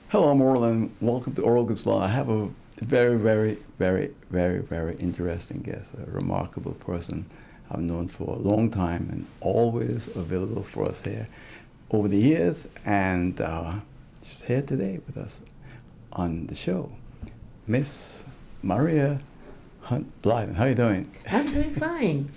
Hello, I'm Oral, and welcome to Oral Gives Law. I have a very interesting guest, a remarkable person I've known for a long time and always available for us here over the years, and she's here today with us on the show, Miss Maria Hunt-Blijden. How are you doing? I'm doing fine.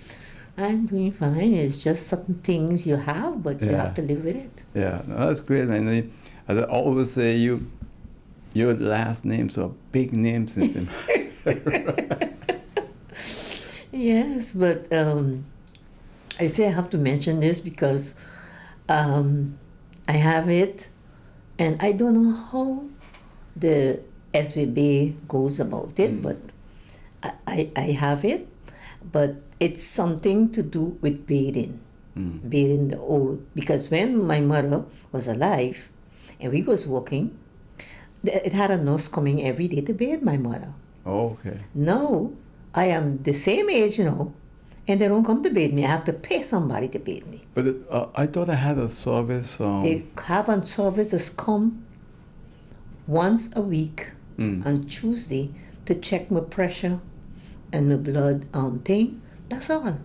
I'm doing fine. It's just certain things you have, but you have to live with it. Yeah, no, that's great, man. I always say your last names are big names in Yes, but I say I have to mention this because I have it, and I don't know how the SVB goes about it, but I have it, but it's something to do with bathing, bathing the old. Because when my mother was alive, and we was working, it had a nurse coming every day to bathe my mother. Oh, okay. Now, I am the same age now, and they don't come to bathe me. I have to pay somebody to bathe me. But I thought I had a service. They have a services come once a week on Tuesday to check my pressure and my blood thing. That's all.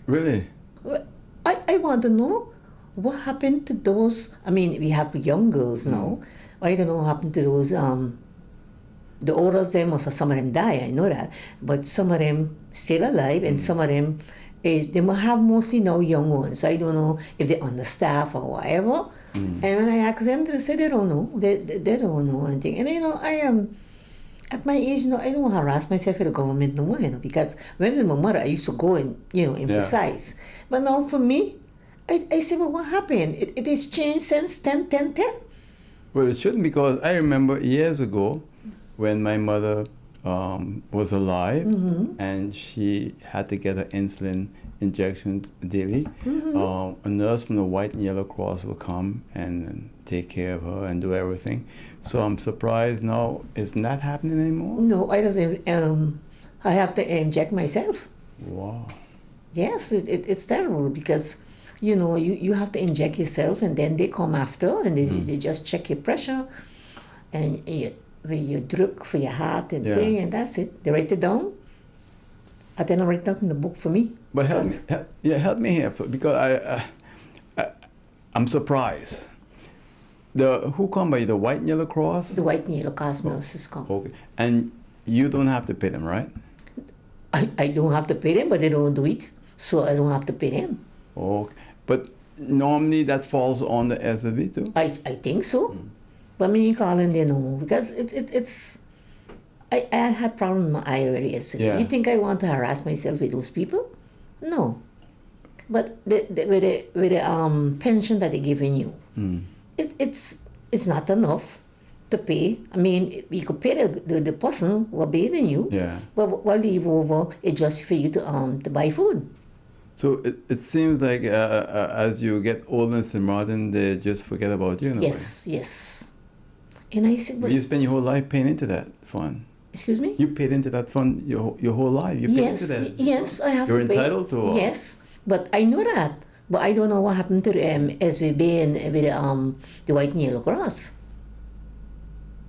Really? I want to know what happened to those. I mean, we have young girls now. I don't know what happened to those. The older them, or some of them die, I know that. But some of them still alive, and some of them, they will have mostly now young ones. I don't know if they're understaffed or whatever. And when I ask them, they say they don't know. They don't know anything. And I am, at my age, I don't harass myself with the government no more, because when with my mother, I used to go and, emphasize. But now for me, I say, well, what happened? It has changed since 10. Well, it shouldn't, because I remember years ago when my mother was alive and she had to get her insulin injections daily. A nurse from the White and Yellow Cross will come and take care of her and do everything. So I'm surprised now, isn't that happening anymore? No, I doesn't. I have to inject myself. Wow. Yes, it's terrible because, you have to inject yourself, and then they come after and they just check your pressure and your drug for your heart and thing, and that's it. They write it down. And then I write it down in the book for me. But help me here, because I'm surprised. Who come by the White and Yellow Cross? The White and Yellow Cross nurses come. Okay, and you don't have to pay them, right? I don't have to pay them, but they don't do it, so I don't have to pay them. Okay, but normally that falls on the SLV too? I think so. But me calling, they know, because it's I had problem with my eye already yesterday. Yeah. You think I want to harass myself with those people? No. But with the pension that they're giving you, it's not enough to pay. I mean, you could pay the person who are bathing you, but what leave over is just for you to buy food. So it seems like as you get older and modern, they just forget about you. Yes. And I said, but you spend your whole life paying into that fund. Excuse me? You paid into that fund your whole life. You paid into that. Yes, I have You're to pay. You're entitled to. Yes, but I know that. But I don't know what happened to the SVB and with the White and Yellow Cross.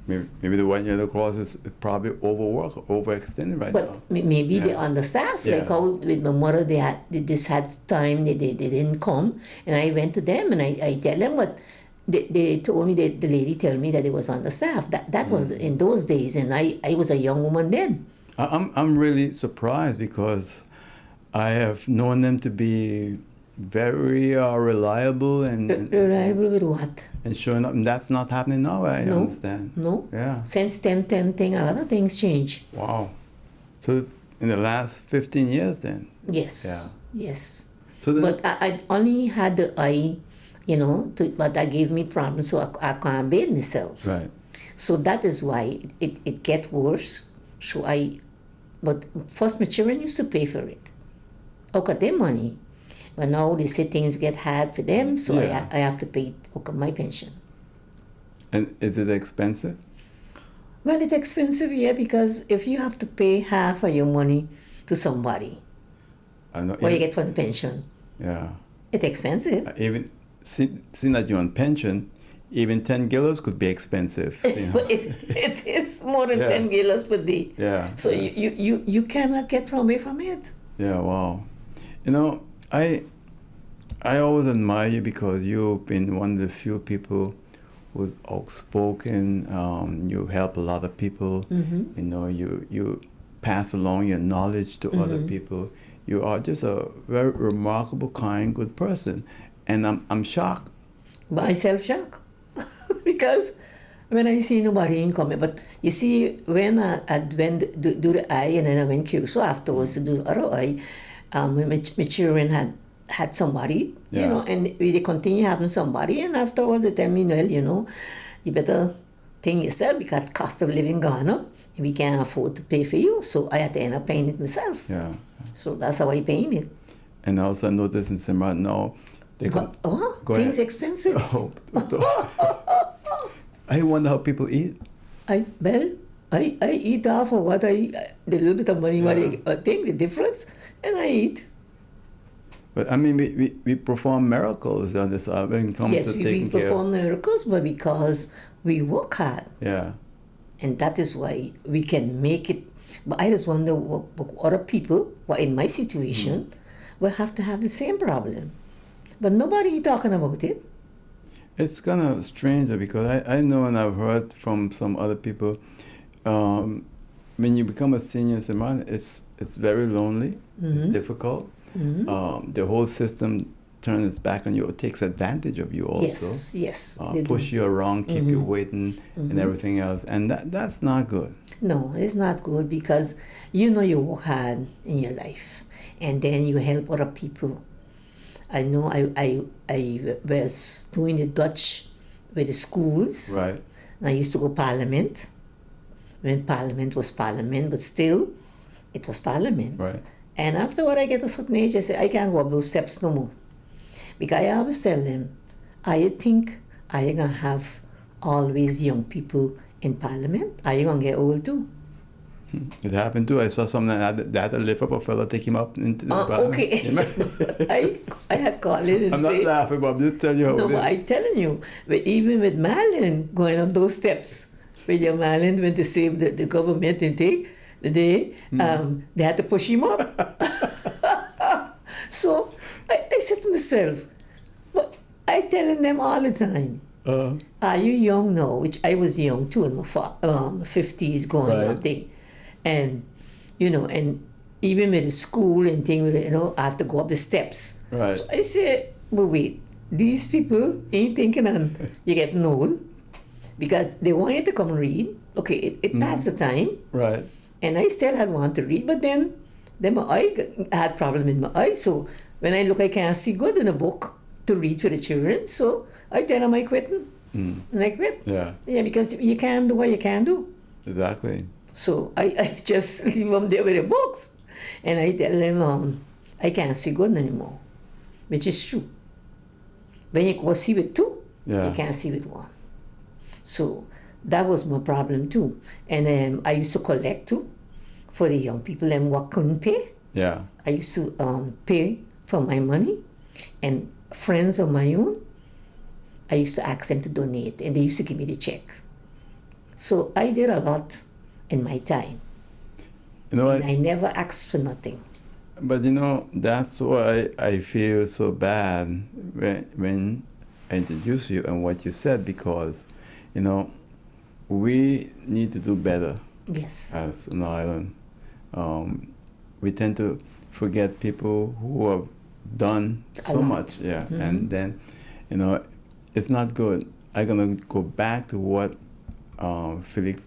Maybe the White and Yellow Cross is probably overworked, overextended right now. But maybe they're understaffed. Like how with my mother, they had time, they didn't come. And I went to them and I tell them what they told me, the lady told me that it was understaffed. That was in those days, and I was a young woman then. I'm really surprised, because I have known them to be very reliable and reliable with what? And showing up, and that's not happening now. I understand. No. Yeah. Since 10 thing, a lot of things change. Wow. So in the last 15 years, then. Yes. Yeah. Yes. So then, but I only had the eye, but that gave me problems, so I can't bathe myself. Right. So that is why it get worse. But first my children used to pay for it. I got their money. But now they say things get hard for them, so I have to pay my pension. And is it expensive? Well, it's expensive, because if you have to pay half of your money to somebody, what you get for the pension, yeah, it's expensive. Even seeing that you're on pension, even 10 kilos could be expensive. You know? But it is more than Yeah. 10 kilos per day. Yeah. So you cannot get away from it. Yeah, wow. You know, I always admire you because you've been one of the few people who's outspoken. You help a lot of people. You know, you pass along your knowledge to other people. You are just a very remarkable, kind, good person. And I'm shocked. Myself shocked. Because when I see nobody in coming, but you see, when I went to do the eye, and then I went so afterwards to do the other eye, when my children had somebody, you Yeah. know, and they continue having somebody, and afterwards they tell me, well, you know, you better think yourself because cost of living gone up, and we can't afford to pay for you, so I had to end up paying it myself. Yeah. So that's how I paying it. And also I noticed in Simran now, they But, go things ahead. expensive. Oh, I wonder how people eat. I eat half of what the little bit of money what I think the difference, and I eat. But I mean, we perform miracles on this when it comes Yes, to we taking perform miracles, but because we work hard, Yeah. and that is why we can make it. But I just wonder what other people, what in my situation, will have to have the same problem. But nobody talking about it. It's kind of strange because I know and I've heard from some other people, when you become a senior Simran, it's very lonely, it's difficult. The whole system turns its back on you, it takes advantage of you also. Yes, they push do. you around, keep you waiting, and everything else. And that's not good. No, it's not good because you know you work hard in your life, and then you help other people. I know I was doing the Dutch with the schools. Right. And I used to go Parliament when Parliament was Parliament, but still it was Parliament. Right. And afterward I get a certain age, I say I can't go up those steps no more. Because I always tell them, I think I am gonna have always young people in Parliament. I am gonna get old too. It happened too. I saw something that had to lift up a fella, take him up into the parliament. Okay. I had called in and I'm say, not laughing, but I'm just telling you how no, it but is. I'm telling you, but even with Marlon going up those steps, when your Marlon went to save the government and thing, they had to push him up. So I said to myself, but I telling them all the time, are you young now? Which I was young too, in my 50s going Right. up thing. And, you know, and even with the school and thing, you know, I have to go up the steps. Right. So I said, but wait, these people ain't thinking you're getting old because they want you to come and read. Okay, it passed the time. Right. And I still had want to read, but then my eye had problem in my eye. So when I look, I can't see good in a book to read for the children. So I tell them I quitting. And I quit. Yeah. Yeah, because you can't do what you can do. Exactly. So I just leave them there with the books. And I tell them, I can't see good anymore, which is true. When you go see with two, Yeah. you can't see with one. So that was my problem too. And I used to collect too for the young people and what couldn't pay. Yeah. I used to pay for my money, and friends of my own, I used to ask them to donate, and they used to give me the check. So I did a lot in my time. You know what? And I never asked for nothing. But you know, that's why I feel so bad when I introduce you and what you said, because, you know, we need to do better Yes. as an island. We tend to forget people who have done so lot. much, and then, you know, it's not good. I'm gonna go back to what the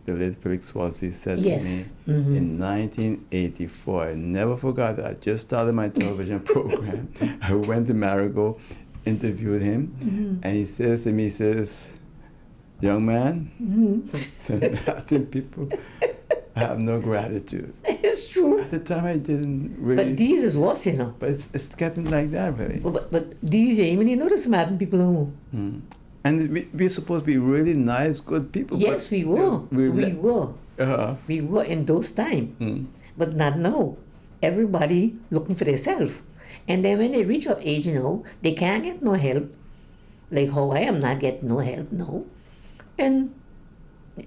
late Felix Swazi said Yes. to me in 1984. I never forgot that. I just started my television program. I went to Marigold, interviewed him, and he says to me, he says, young man, Latin people have no gratitude. It's true. At the time, I didn't really. But these is worse, you know. But it's getting like that, really. But these, you even you notice Latin people no more. And we're supposed to be really nice, good people. Yes, but we were. We were. Uh-huh. We were in those times. But not now. Everybody looking for themselves. And then when they reach up age, you know, they can't get no help. like how I am not getting no help now. And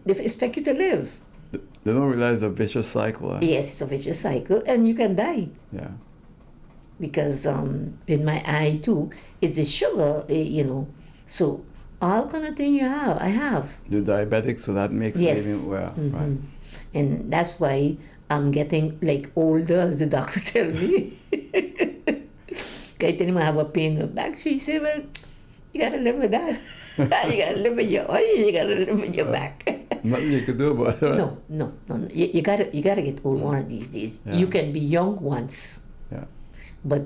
they expect you to live. They don't realize the vicious cycle. Yes, it's a vicious cycle, and you can die. Yeah. Because in my eye too, it's the sugar, So all kind of thing I have. You're diabetic, so that makes Yes. living well, Mm-hmm. right? And that's why I'm getting like older, as the doctor tell me. I tell him I have a pain in the back. She said, well, you gotta live with that. You gotta live with your oil, you gotta live with your back. Nothing you could do about it, right? No. You gotta get old one of these days. Yeah. You can be young once, Yeah. but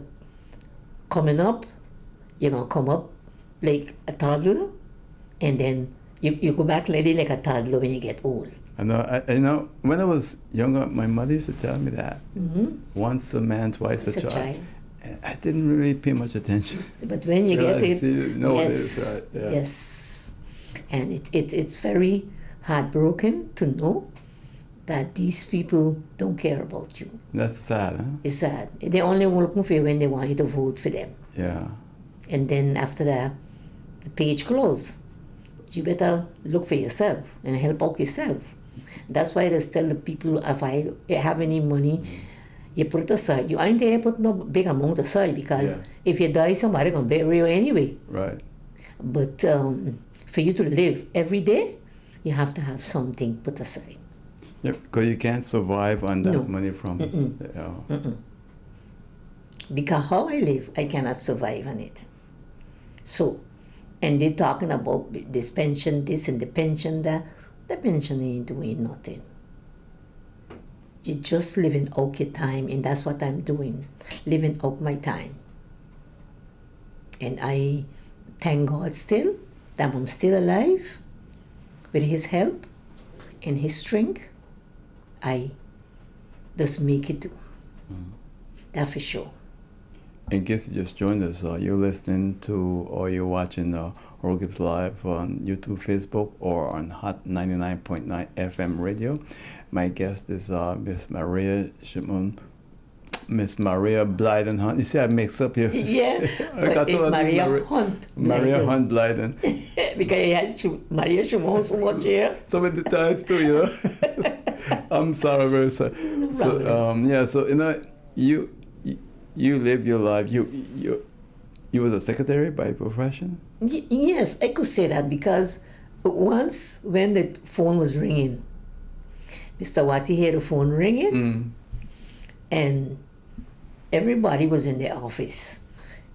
coming up, you're gonna come up like a toddler, and then you go back lady like a toddler when you get old. I know. When I was younger, my mother used to tell me that once a man, twice It's a child. And I didn't really pay much attention. But when you get it, you know what it yes, is, right? Yeah. yes, and it's very heartbroken to know that these people don't care about you. That's sad, huh? It's sad. They only looking for you when they want you to vote for them. Yeah. And then after that, the page closed. You better look for yourself and help out yourself. That's why I just tell the people, if I have any money, you put it aside. You ain't there put no big amount aside, because if you die, somebody gonna bury you anyway. Right. But for you to live every day, you have to have something put aside. Yeah, because you can't survive on that No. money from. Because how I live, I cannot survive on it. So, and they're talking about this pension, this and the pension that. The pension ain't doing nothing. You're just living out your time, and that's what I'm doing, living out my time. And I thank God still that I'm still alive with His help and His strength. I just make it do. That for sure. In case you just joined us, you're listening to or you're watching Oral Gibbs Live on YouTube, Facebook, or on Hot 99.9 FM radio. My guest is Miss Maria Shimon, Miss Maria Blijden Hunt. You see, I mix up here. Yeah, but it's Maria Hunt. Maria Hunt-Blijden. Because I had Maria Shimon so much here. So many times too, you know. I'm sorry, very sorry. No So so you live your life. You was a secretary by profession? Yes, I could say that, because once when the phone was ringing, Mr. Wati heard the phone ringing, and everybody was in the office.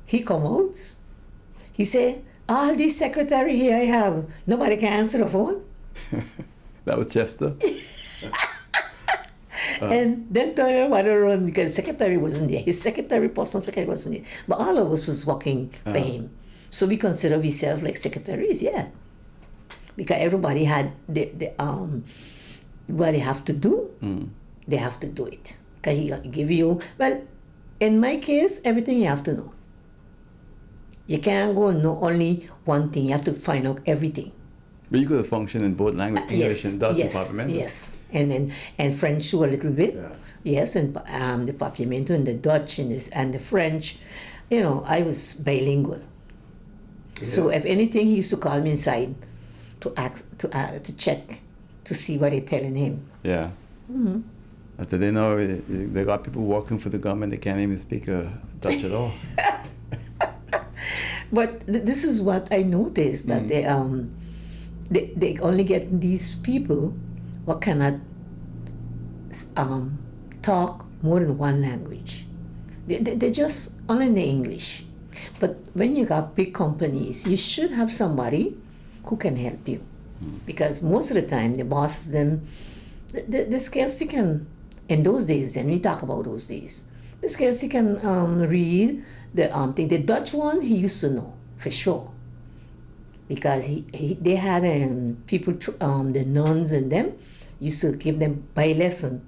He come out, he said, all these secretary here I have, nobody can answer the phone. That was Chester? And then told everybody to run, because the secretary wasn't there. His secretary, personal secretary wasn't there. But all of us was working for him. So we consider ourselves like secretaries, yeah. Because everybody had what they have to do, they have to do it. Because he give you, well, in my case, everything you have to know. You can't go and know only one thing. You have to find out everything. But you could function in both language, English and Dutch department. Yes, and French too a little bit. Yeah. Yes, and the Papiamento and the Dutch and the French. You know, I was bilingual. Yeah. So if anything, he used to call me inside to ask to check to see what they're telling him. Yeah. After they know they got people working for the government, they can't even speak Dutch at all. But this is what I noticed, that they only get these people who cannot talk more than one language. They just only in the English. But when you got big companies, you should have somebody who can help you. Because most of the time, the bosses, the scarcity can, in those days, and we talk about those days, the scarcity can read the thing. The Dutch one, he used to know, for sure. Because they had people, the nuns and them, used to give them by lesson,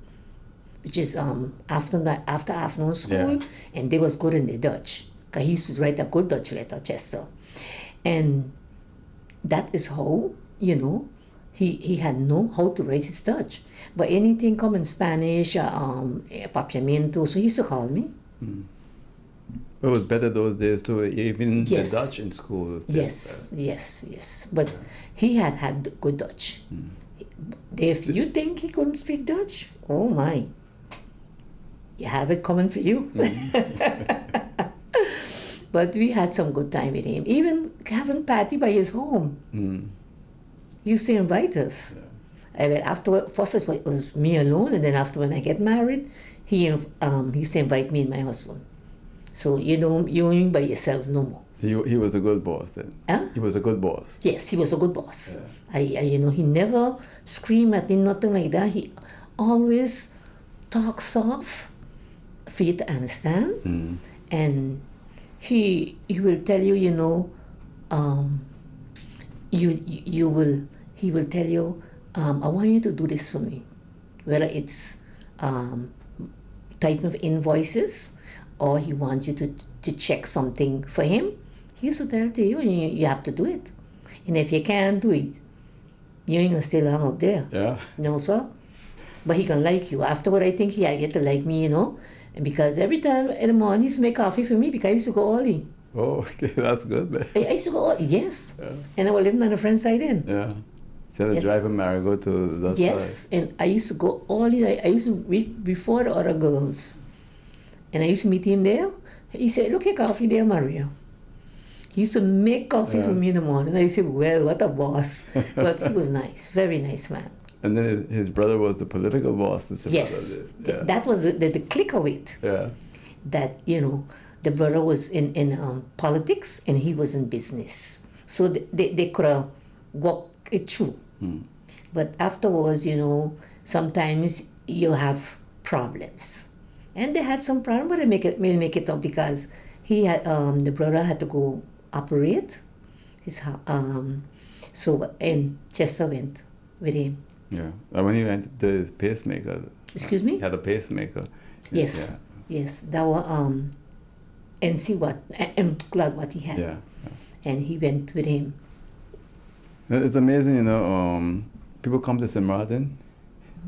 which is after afternoon school, and they was good in the Dutch. Because he used to write a good Dutch letter, Chester. And that is how, he had know how to write his Dutch. But anything come in Spanish, Papiamento, so he used to call me. It was better those days too. Even Yes. the Dutch in school was Yes. But he had good Dutch. If you think he couldn't speak Dutch, oh my, you have it coming for you. But we had some good time with him. Even having party by his home. He used to invite us. I mean, after first it was me alone, and then after when I get married, he used to invite me and my husband. So you ain't by yourselves no more. He was a good boss then. Huh? He was a good boss. Yes, he was a good boss. He never screamed at me, nothing like that. He always talks soft for you to understand, and he will tell you, he will tell you, I want you to do this for me, whether it's type of invoices or he wants you to check something for him. He used to tell it to you, and you have to do it. And if you can't do it, you ain't gonna stay long up there. Yeah. No, sir. But he can like you. Afterward, I think he get to like me, and because every time in the morning he used to make coffee for me because I used to go early. Oh, okay, that's good then. I used to go early, yes. Yeah. And I was living on the friend side then. Yeah. Instead of driving Marigo to that Yes, side. and I used to go early. I used to reach before the other girls. And I used to meet him there. He said, look at coffee there, Maria. He used to make coffee for me in the morning. I said, well, what a boss. But he was nice, very nice man. And then his brother was the political boss. Yes, Yeah. that was the click of it. Yeah. That, the brother was in politics and he was in business. So they could have walked it through. But afterwards, sometimes you have problems. And they had some problem, but they make it up because he had the brother had to go operate his so and Chester went with him. Yeah. And when he went to his pacemaker. Excuse me? He had a pacemaker. Yes. Yeah. Yes. That was and see what I'm glad what he had. Yeah. And he went with him. It's amazing, people come to St. Martin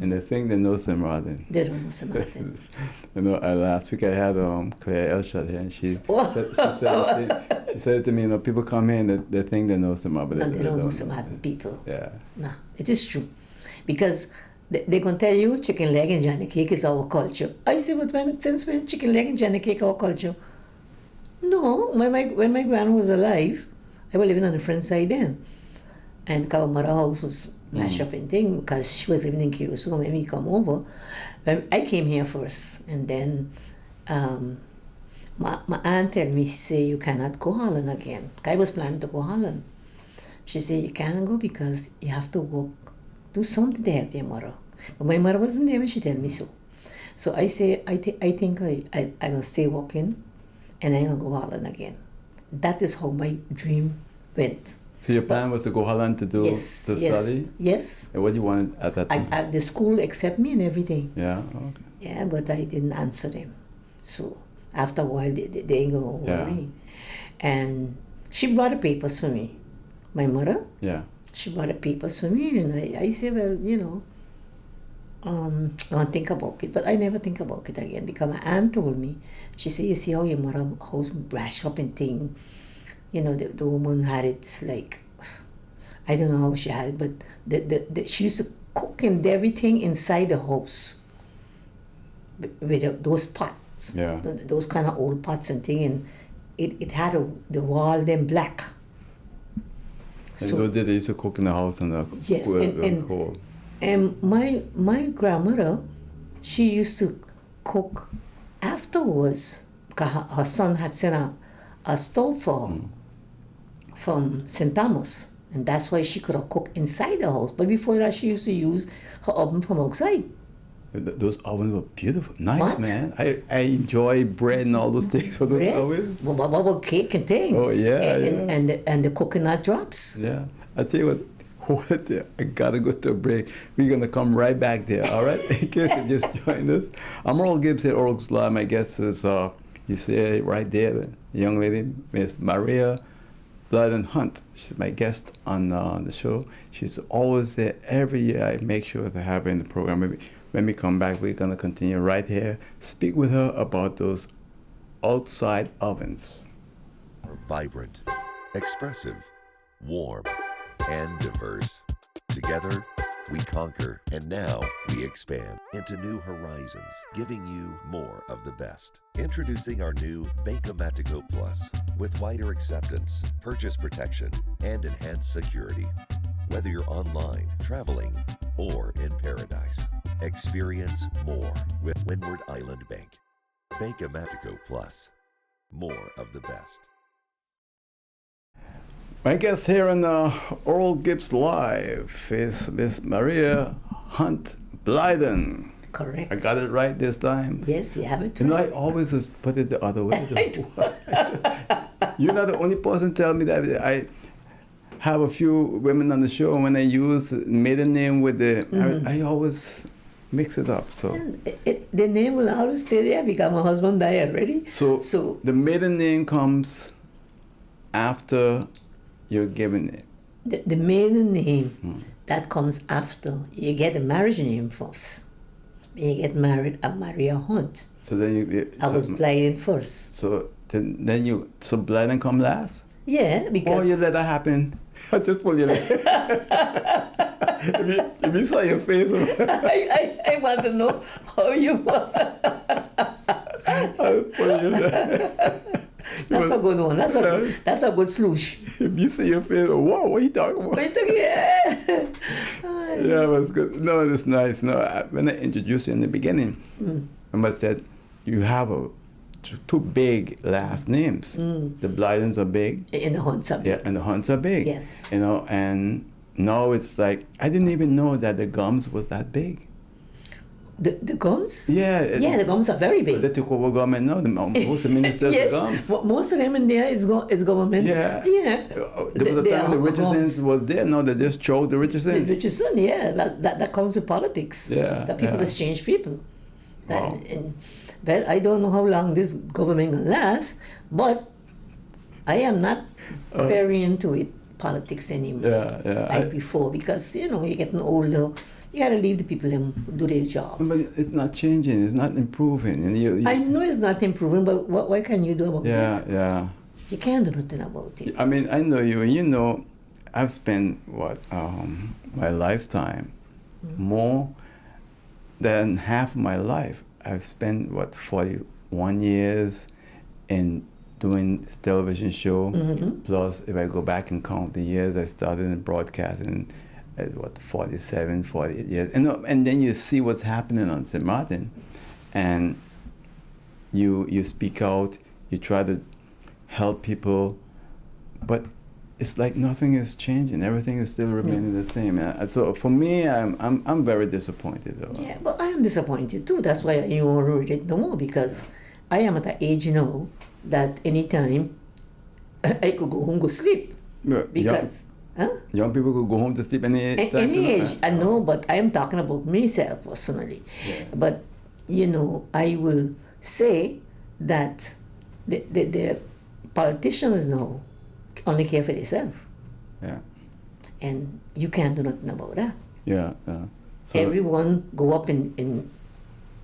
and they think they know St. Martin. They don't know St. Martin. Last week I had Claire Elshad here, and she said to me, people come here and they think they know St. Martin, but No, they don't know St. Martin people. Yeah. No, it is true. Because they're going to tell you chicken leg and Johnny cake is our culture. I say, but since when chicken leg and Johnny cake our culture? No, when my grandma was alive, I was living on the friend side then. And our mother house was mashed up and thing because she was living in Kirusu when we come over. I came here first, and then my aunt told me, she said, you cannot go Holland again. I was planning to go Holland. She said, you can't go because you have to work, do something to help your mother. But my mother wasn't there when she told me so. So I say, I think I'm going to stay working, and I'm going to go Holland again. That is how my dream went. So your plan was to go Holland to study? Yes. And what do you wanted at that time? The school accept me and everything. Yeah, okay. Yeah, but I didn't answer them. So after a while, they ain't gonna worry. And she brought the papers for me. My mother. Yeah. She brought the papers for me, and I said, well, I want to think about it. But I never think about it again because my aunt told me. She said, you see how your mother house brash up and thing. The woman had it like, I don't know how she had it, but she used to cook and everything inside the house with those pots, those kind of old pots and thing, and it had the wall then black. So they used to cook in the house and cold. And my grandmother, she used to cook afterwards because her son had sent a stove from St. Thomas, and that's why she could have cooked inside the house. But before that, she used to use her oven from outside. Those ovens were beautiful, nice, What? man. I enjoy bread and all those things for those ovens. What cake and thing? Oh yeah, and the coconut drops. Yeah, I tell you what, I gotta go to a break. We're gonna come right back there. All right, in case you just joined us. I'm Earl Gibbs at Earl's Law. My guest is you see it right there, the young lady, Miss Maria Hunt-Blijden. She's my guest on the show. She's always there every year. I make sure to have her in the program. Maybe when we come back, we're going to continue right here, speak with her about those outside ovens. Are vibrant, expressive, warm, and diverse. Together, we conquer, and now we expand into new horizons, giving you more of the best. Introducing our new Banco Matico Plus with wider acceptance, purchase protection, and enhanced security. Whether you're online, traveling, or in paradise, experience more with Windward Island Bank. Banco Matico Plus. More of the best. My guest here on Oral Gibbs Live is Miss Maria Hunt-Blijden. Correct. I got it right this time. Yes, you have it You know, right. I always just put it the other way. You're not the only person tell me that. I have a few women on the show, and when I use maiden name with the, I always mix it up. So The name will always stay there because my husband died already. So So the maiden name comes after your given name. the maiden name that comes after you get the marriage name first. When you get married, I'm Maria Hunt. So then you. I was Blijden first. So then you. So Blijden come last. Yeah, Oh, because you let that happen. I just pull your leg. if you saw your face. I want to know how you I pull your leg. That's a good one. That's a good sloosh. If you see your face, whoa, what are you talking about? Wait a yeah. Yeah, it was good. No, it's nice. No, when I introduced you in the beginning, I said you have two big last names. The Blydens are big. In the Hunts are big. Yeah, and the Hunts are big. Yes. You know, and now it's like I didn't even know that the Gums was that big. The Gums? Yeah. Yeah, the Gums are very big. They took over government now. Most of the ministers Yes, are Gums. most of them in there is government. Yeah. Yeah. There was a time the Richardsons was there. No, they just chose the Richardsons. Richardson, yeah, that comes with politics. Yeah, That people yeah. just change people. Wow. Well, I don't know how long this government will last, but I am not very into it, politics anymore. Yeah. Like before, because you're getting older. You gotta leave the people and do their jobs. But it's not changing. It's not improving. And you I know it's not improving, but what can you do about it? yeah. You can't do nothing about it. I mean, I know you, and you know, I've spent my lifetime, more than half my life. I've spent 41 years in doing this television show. Plus, if I go back and count the years I started in broadcasting, at 47, 48 years, and then you see what's happening on St. Martin, and you speak out, you try to help people, but it's like nothing is changing. Everything is still remaining the same. And so for me, I'm very disappointed. Though. Yeah, but I am disappointed too. That's why I don't read it no more, because I am at an age now that anytime I could go home, go sleep. Because young people could go home to sleep any time. Any age, I know, but I am talking about myself personally. Yeah. But I will say that the politicians now only care for themselves, Yeah. and you can't do nothing about that. Yeah. So Everyone go up and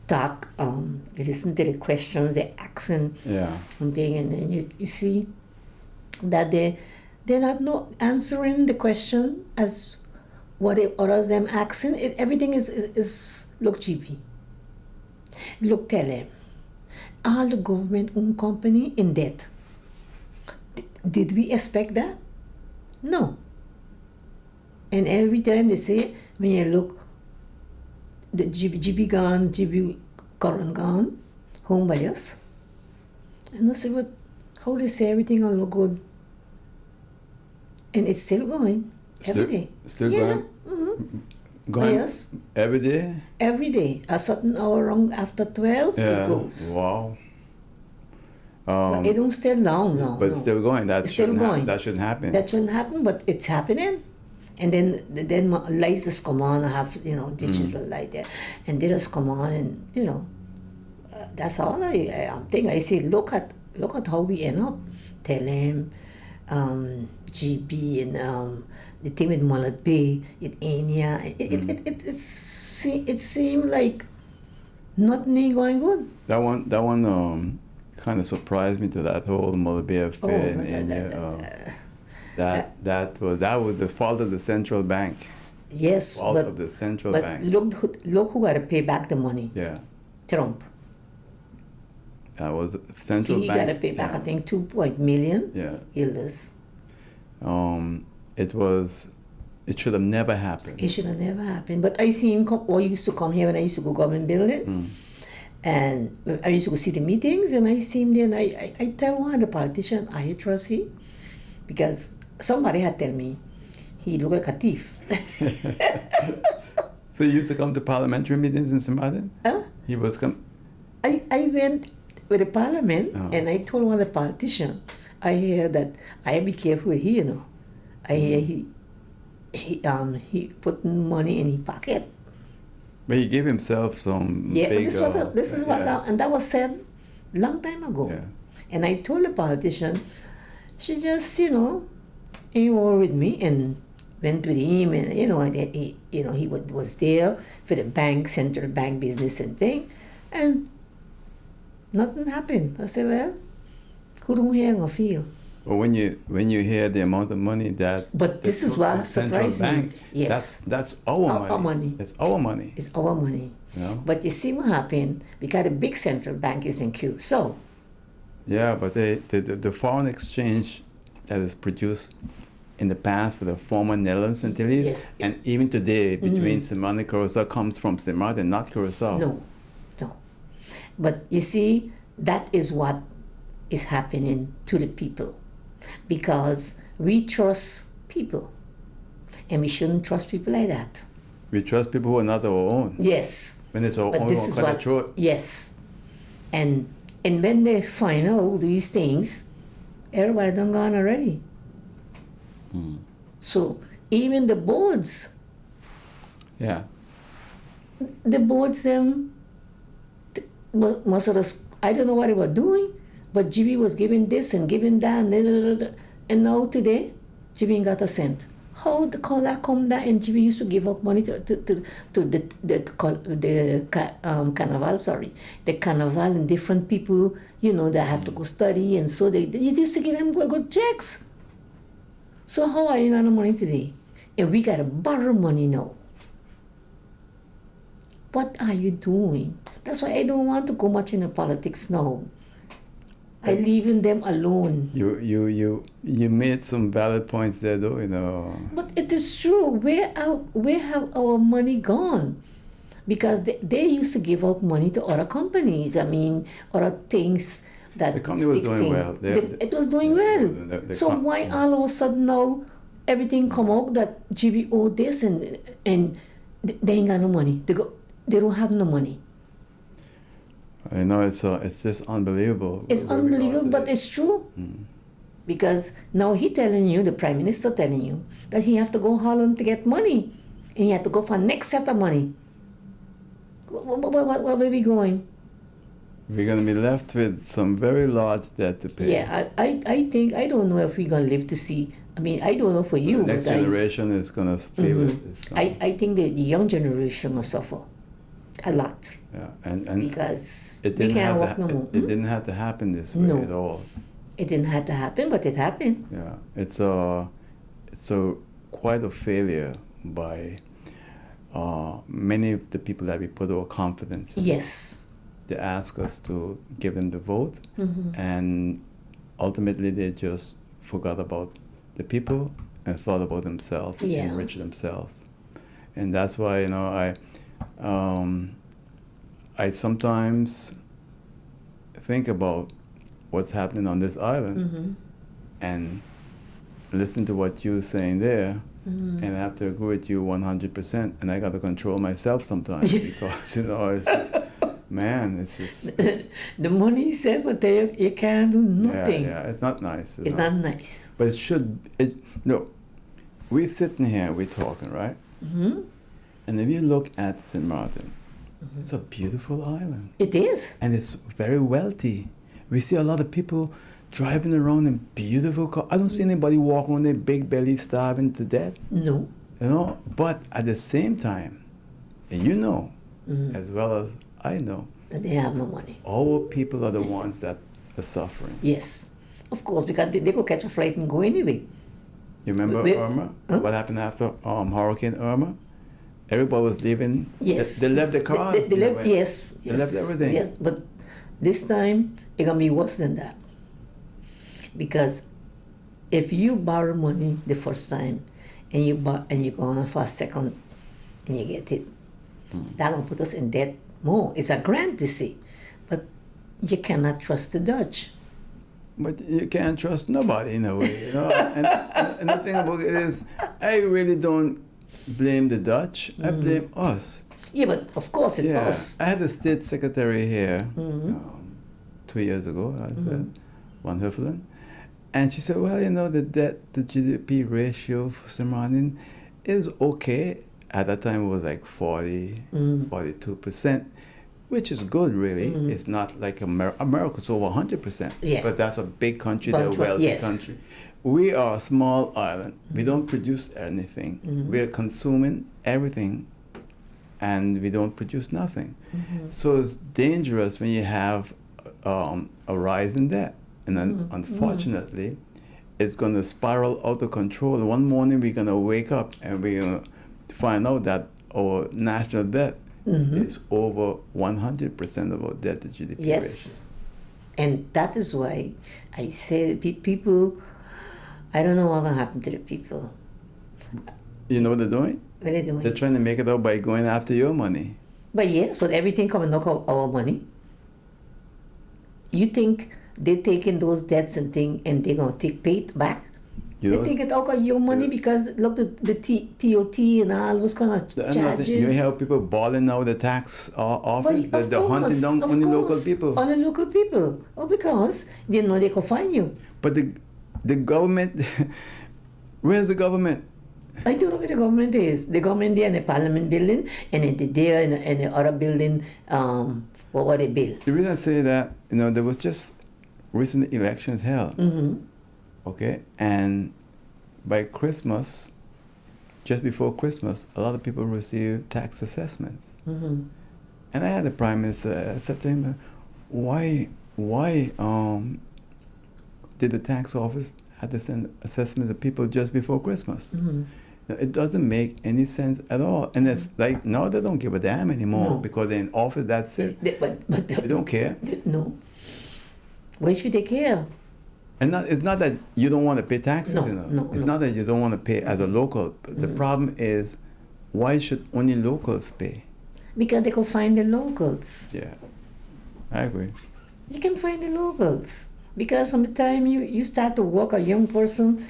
talk. You listen to the questions they're asking, yeah. and then you see that they're not answering the question as what others them asking. Everything is look cheapy. Look, tell them, all the government-owned company in debt. Did we expect that? No. And every time they say, when you look, the GB gone, GB current gone, home buyers. And I say, but how they say everything will look good? And it's still going every day. Still yeah. going? Mm-hmm. Going Yes. every day? Every day. A certain hour wrong after 12, Yeah. it goes. Wow. But it don't stay long now. But it's still going. That It's still shouldn't going. That shouldn't happen. That shouldn't happen, but it's happening. And then lights just come on. I have ditches light there, and they just come on, and that's all I think. I say, look at how we end up. Tell him, GB and the thing with Mullet Bay, it Anya. It seemed like nothing ain't going good. That one kind of surprised me to that whole Molybdenum affair in India. That was the fault of the central bank. Yes, Fault but of the central but bank. look who got to pay back the money. Yeah, Trump. that was the central He bank. got to pay back, yeah. I think, 2 million. Yeah. Illness. It should have never happened. It should have never happened. But I see him come, or he used to come here when I used to go government building. And I used to go see the meetings, and I see him there, and I tell one of the politicians, I trust him. Because somebody had tell me, he looked like a thief. So you used to come to parliamentary meetings in St. Huh? He was come. I went with the parliament, and I told one of the politicians, I hear that I be careful with he, you know. I hear he put money in his pocket. But he gave himself some. Yeah, big, but this is what, and that was said long time ago. Yeah. And I told the politician, she just, ain't worried with me, and went with him, and he was there for the bank, central bank business and thing, and nothing happened. I said, well, who don't hear or feel? But when you hear the amount of money that. But this is what surprised me. Yes. That's our money. It's our money. It's our money. You know? But you see what happened, because the big central bank is in queue. So. Yeah, but the foreign exchange that is produced in the past for the former Netherlands Antilles, yes. And even today between St. Martin and Curaçao comes from St. Martin, not Curaçao. No. But you see, that is what is happening to the people, because we trust people, and we shouldn't trust people like that. We trust people who are not our own. Yes. When it's our but own, this is what. Yes. And when they find out these things, everybody done gone already. So even the boards. Yeah. The boards them. Most of us, I don't know what they were doing, but GB was giving this and giving that, and now today, GB ain't got a cent. How the color come that, and GB used to give up money to the carnival, the carnival, and different people, that have to go study, and so they used to give them good checks. So how are you not the money today? And we gotta borrow money now. What are you doing? That's why I don't want to go much into politics now. I leaving them alone. You made some valid points there, though. But it is true. Where have our money gone? Because they used to give out money to other companies. I mean, other things that the company was doing well. It was doing well. So why all of a sudden now everything come out that GB owed this and they ain't got no money. They don't have no money. I know it's just unbelievable. It's unbelievable, but it's true. Because now he telling you, the Prime Minister telling you, that he have to go Holland to get money. And he have to go for next set of money. Where are we going? We're going to be left with some very large debt to pay. Yeah, I think, I don't know if we're going to live to see. I mean, I don't know for you. The next generation is going to feel it. I think the young generation will suffer a lot. Yeah, and because it we didn't can't have walk no more. It didn't have to happen this way at all. It didn't have to happen, but it happened. Yeah, it's quite a failure by many of the people that we put our confidence in. Yes. They ask us to give them the vote, and ultimately they just forgot about the people and thought about themselves and enrich themselves. And that's why, I sometimes think about what's happening on this island and listen to what you're saying there, and I have to agree with you 100%. And I got to control myself sometimes because, it's just, man, it's just... the money is there, but you can't do nothing. Yeah, it's not nice. It's not nice. But we're sitting here, we're talking, right? And if you look at St. Martin, it's a beautiful island. It is. And it's very wealthy. We see a lot of people driving around in beautiful cars. I don't see anybody walking on their big belly starving to death. No. But at the same time, and as well as I know, that they have no money. our people are the ones that the suffering. Yes, of course, because they could catch a flight and go anyway. You remember We- Irma? Huh? What happened after Hurricane Irma? Everybody was leaving. Yes. They left their cars. They left, went- yes. They left everything. Yes, but this time it's gonna be worse than that. Because if you borrow money the first time and you go on for a second and you get it, that gonna put us in debt more. It's a grant, they say, but you cannot trust the Dutch. But you can't trust nobody in a way, you know. and the thing about it is, I really don't blame the Dutch. I blame us. Yeah, but of course it Yeah, was. I had a state secretary here 2 years ago, Van Huffelen, and she said, well, you know, the debt to GDP ratio for Samarin is okay. At that time, it was like 42%, which is good, really. It's not like America's over 100%, Yeah. but that's a big country, But they're a wealthy yes. country. We are a small island. We don't produce anything. We're consuming everything, and we don't produce nothing. So it's dangerous when you have a rise in debt. And then, unfortunately, it's going to spiral out of control. One morning, we're going to wake up and we're going to find out that our national debt is over 100% of our debt to GDP Yes. ratio. And that is why I say people, I don't know what's going to happen to the people. You know what they're doing? What are they doing? They're trying to make it out by going after your money. But yes, but everything come and knock out our money. You think they taking those debts and thing and they're going to pay it back? You They know, take it out of your money because look, the TOT and all was kind of charges. you have people balling out the tax office. But They're hunting down of only local course, people. Only local people. Oh, because they know they can find you. But the government, where's the government? I don't know where the government is. The government there in the Parliament building and then there in the other building, what were they build? The reason I say that, you know, there was just recent elections held. Okay, and by Christmas, just before Christmas, a lot of people received tax assessments. And I had the Prime Minister, I said to him, why did the tax office have to send assessments to people just before Christmas? It doesn't make any sense at all. And it's like, now they don't give a damn anymore because they're in office, that's it. But They don't care. no. Why should they care? And it's not that you don't want to pay taxes, No, you know. no, It's no. not that you don't want to pay as a local. The problem is, why should only locals pay? Because they can find the locals. Yeah, I agree. You can find the locals. Because from the time you start to work, a young person,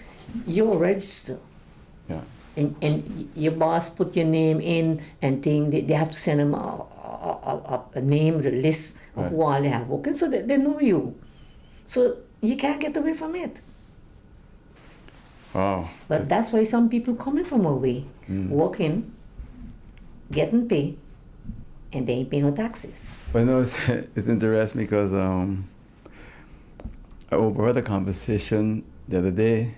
you're registered. Yeah. And your boss put your name in and they have to send them a name, a list of Right. who all they have working, so they know you. So you can't get away from it. Oh. But that's why some people coming from away, working, getting paid, and they ain't paying no taxes. But no, it's interesting because I overheard a conversation the other day,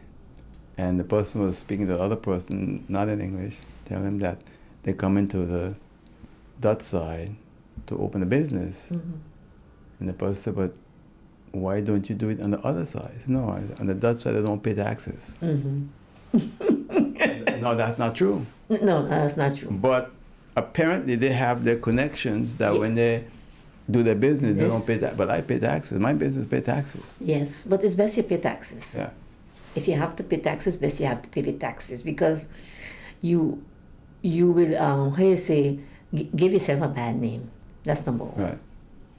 and the person was speaking to the other person, not in English, telling him that they come into the Dutch side to open a business. And the person said, but why don't you do it on the other side? I said, no, on the Dutch side, they don't pay taxes. No, that's not true. No, that's not true. But apparently they have their connections that when they do their business, they Yes. don't pay that. But I pay taxes. My business pay taxes. Yes, but it's best you pay taxes. Yeah. If you have to pay taxes, best you have to pay the taxes because you will, how you say, give yourself a bad name. That's number one. Right.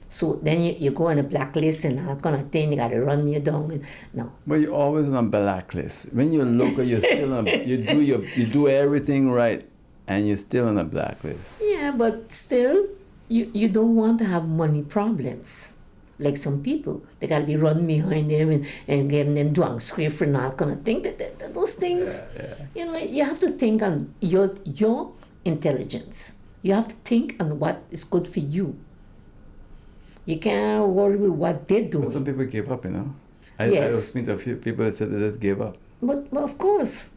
So then you go on a blacklist and that kind of thing. They got to run you down. And, no. But you're always on a blacklist. When you're local, you're still on. You do everything right, and you're still on a blacklist. Yeah, but still, you don't want to have money problems. Like some people, they got to be running behind them and giving them drunk script and all kind of thing. Those things, you know, you have to think on your intelligence. You have to think on what is good for you. You can't worry with what they do. But some people give up, you know. I Yes. was speaking to a few people that said they just gave up. But of course,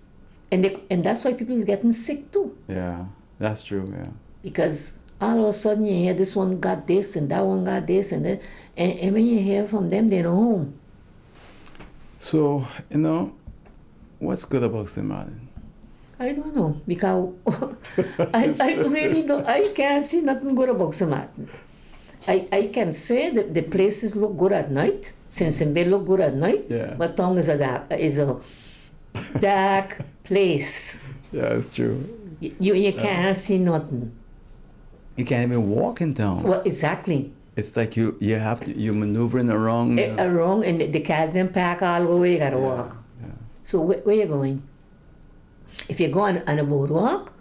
and that's why people are getting sick too. Yeah, that's true. Yeah. Because all of a sudden you hear this one got this and that one got this and then, and when you hear from them, they're not home. So, what's good about St. Martin? I don't know, because I really don't, I can't see nothing good about St. Martin. I can say that the places look good at night, since they look good at night, Yeah. but Tongue is a dark place. Yeah, it's true. You can't see nothing. You can't even walk in town. Well, exactly. It's like you're maneuvering around. Wrong, and the cars then pack all the way, you gotta walk. Yeah. So where you going? If you go on a boardwalk,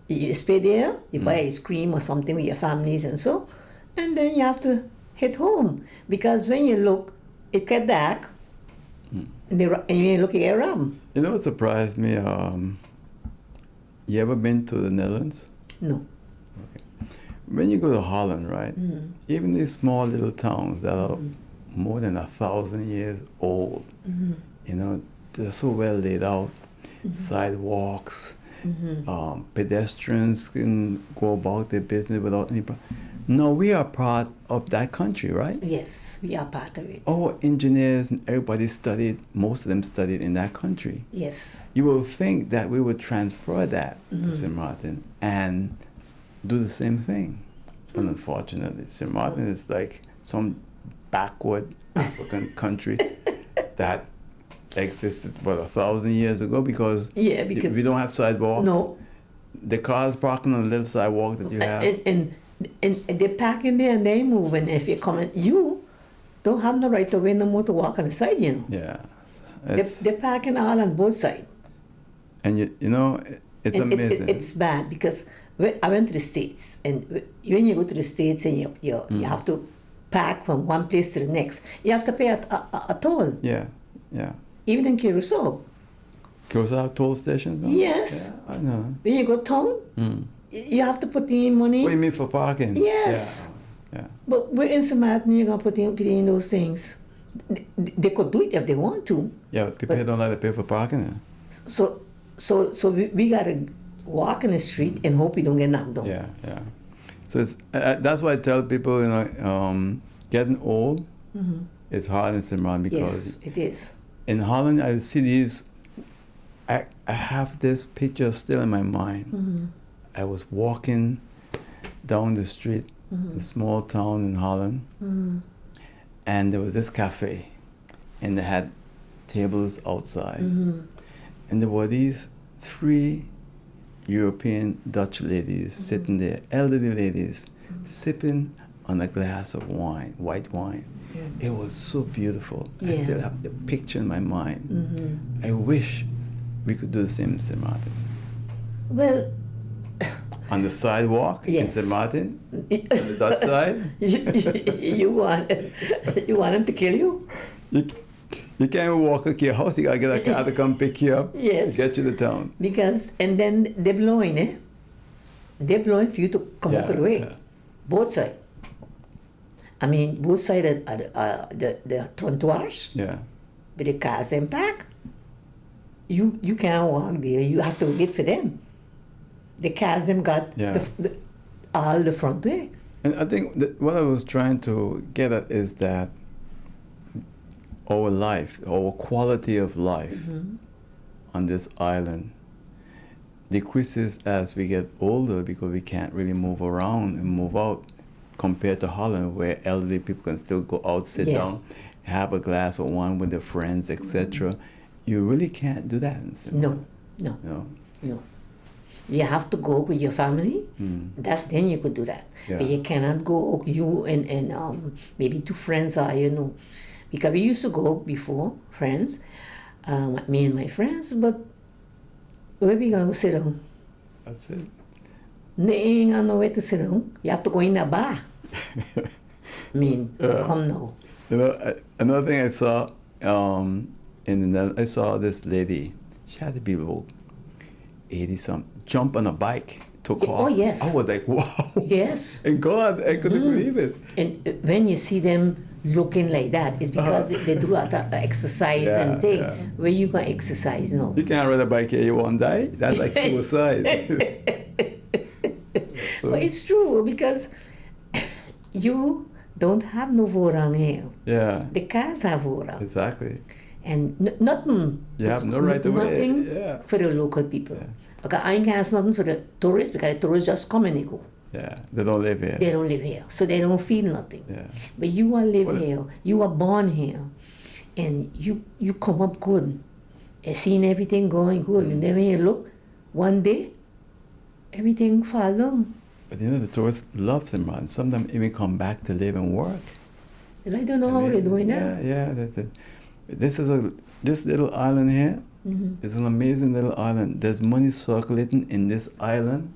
you stay there, you buy ice cream or something with your families and so, and then you have to head home. Because when you look, it get dark, and when you look, you get robbed. You know what surprised me? You ever been to the Netherlands? No. When you go to Holland, right? Even these small little towns that are more than 1,000 years old, they're so well laid out. Sidewalks, pedestrians can go about their business without any problem. No, we are part of that country, right? Yes, we are part of it. Our engineers and everybody studied, most of them studied in that country. Yes. You will think that we would transfer that to St. Martin and do the same thing. But unfortunately, St. Martin is like some backward African country that existed, 1,000 years ago because we don't have sidewalks. No. The cars parking on the little sidewalk that you have. And they park in there and they move, and if you come in, you don't have no right to way no more to walk on the side, Yeah. They're parking all on both sides. And it's amazing. It's bad because I went to the States, and when you go to the States and you have to park from one place to the next, you have to pay a toll. Yeah. Even in Curacao. Curacao toll stations? No? Yes. Yeah, I know. When you go town, you have to put in money. What do you mean for parking? Yes. Yeah. But we're in St. Martin, you're going to put in those things. They could do it if they want to. Yeah, but people don't like to pay for parking. So we got to walk in the street and hope we don't get knocked down. Yeah. So it's that's why I tell people, getting old, it's hard in St. Martin because yes, it is. in Holland, I see these. I have this picture still in my mind. I was walking down the street, the small town in Holland, and there was this cafe, and they had tables outside, and there were these 3 European Dutch ladies sitting there, elderly ladies, sipping on a glass of wine, white wine. It was so beautiful. I still have the picture in my mind. I wish we could do the same in St. Martin. Well, on the sidewalk in St. Martin, on the Dutch side. you want them to kill you? You can't walk up to your house. You gotta get a car to come pick you up. Yes. Get you to town. Because and then they're blowing, They're blowing for you to come up the way. Both sides. I mean, both sides are the trottoirs. Yeah. With the cars and park. You can't walk there. You have to wait for them. The cars them got all the front way. And I think that what I was trying to get at is that our life, our quality of life on this island decreases as we get older because we can't really move around and move out compared to Holland, where elderly people can still go out, sit down, have a glass of wine with their friends, etc. You really can't do that in St. Martin. No. You have to go with your family. Then you could do that. Yeah. But you cannot go you and maybe 2 friends are because we used to go before friends, me and my friends. But where we gonna sit down? That's it. They ain't got nowhere to sit down. You have to go in a bar. I mean, come now. Another thing I saw I saw this lady. She had to be about 80-something. Jump on a bike, took off. Oh, yes. I was like, wow. Yes. And God, I couldn't believe it. And when you see them looking like that, it's because they do a lot of exercise and thing. Yeah. Where you gonna exercise, no? You can't ride a bike here, you won't die. That's like suicide. So But it's true because you don't have no vote here. yeah, The cars have vote. exactly. And nothing. You have no right to wait. Nothing Yeah. for the local people. Yeah. Okay, I can't nothing for the tourists because the tourists just come and they go. Yeah, they don't live here. They don't live here, so they don't feel nothing. Yeah. But you are live Well, here, you are born here, and you come up good, and seeing everything going good, and then when you look, one day, everything fall down. But you know, the tourists love Simran. Sometimes even come back to live and work. And I don't know how they're doing that. Yeah, that's it. This little island here is an amazing little island. There's money circulating in this island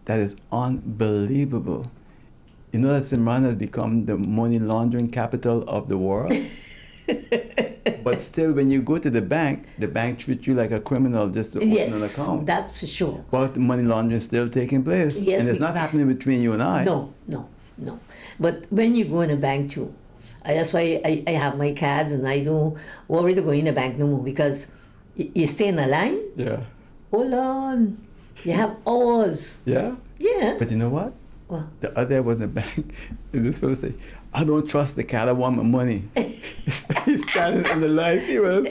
that is unbelievable. You know that Simran has become the money laundering capital of the world? But still, when you go to the bank treats you like a criminal just to open an account. That's for sure. But money laundering is still taking place. Yes, and it's not happening between you and I. No. But when you go in a bank too, that's why I have my cards and I don't worry to go in the bank no more because you stay in a line. Yeah. Hold on. You have hours. Yeah? Yeah. But you know what? What? The other day I was in the bank, and this fellow said, I don't trust the cat, I want my money. He's standing in the line, serious.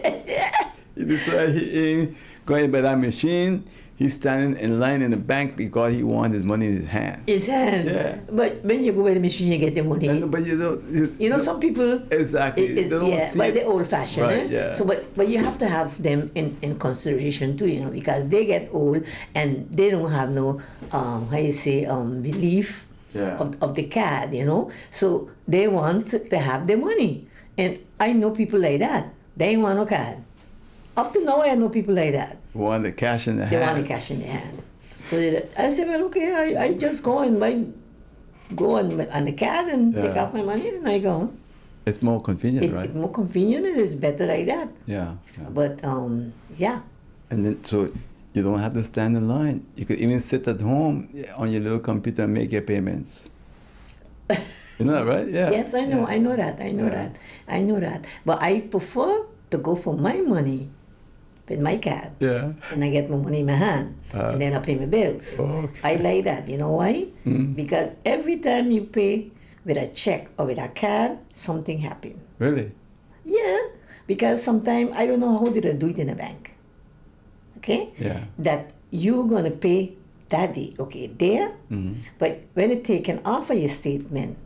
He decided he ain't going by that machine. He's standing in line in the bank because he wants his money in his hand. His hand. Yeah. But when you go by the machine, you get the money. And, but you don't... You know, some people... Exactly. It's, They don't yeah, see but it. they're old-fashioned. Right, yeah. So, but you have to have them in consideration too, you know, because they get old and they don't have no, belief Yeah. of the card, you know. So they want to have their money. And I know people like that. They ain't want no card. Up to now, I know people like that. Want the cash in the They hand. want the cash in their hand. So I said, well, okay, I just go and go on the card and take Yeah. off my money and I go. It's more convenient, right? It's more convenient and it's better like that. Yeah. But yeah. And then, so you don't have to stand in line. You could even sit at home on your little computer and make your payments. You know that, right? Yeah. Yes, I know. Yeah. I know that. I know that. But I prefer to go for my money with my card. Yeah. And I get my money in my hand. And then I pay my bills. Okay. I like that. You know why? Because every time you pay with a check or with a card, something happen. Really? Yeah. Because sometimes I don't know how did I do it in a bank. Okay? Yeah. That you're gonna pay that day, okay, there, but when it's taken off of your statement,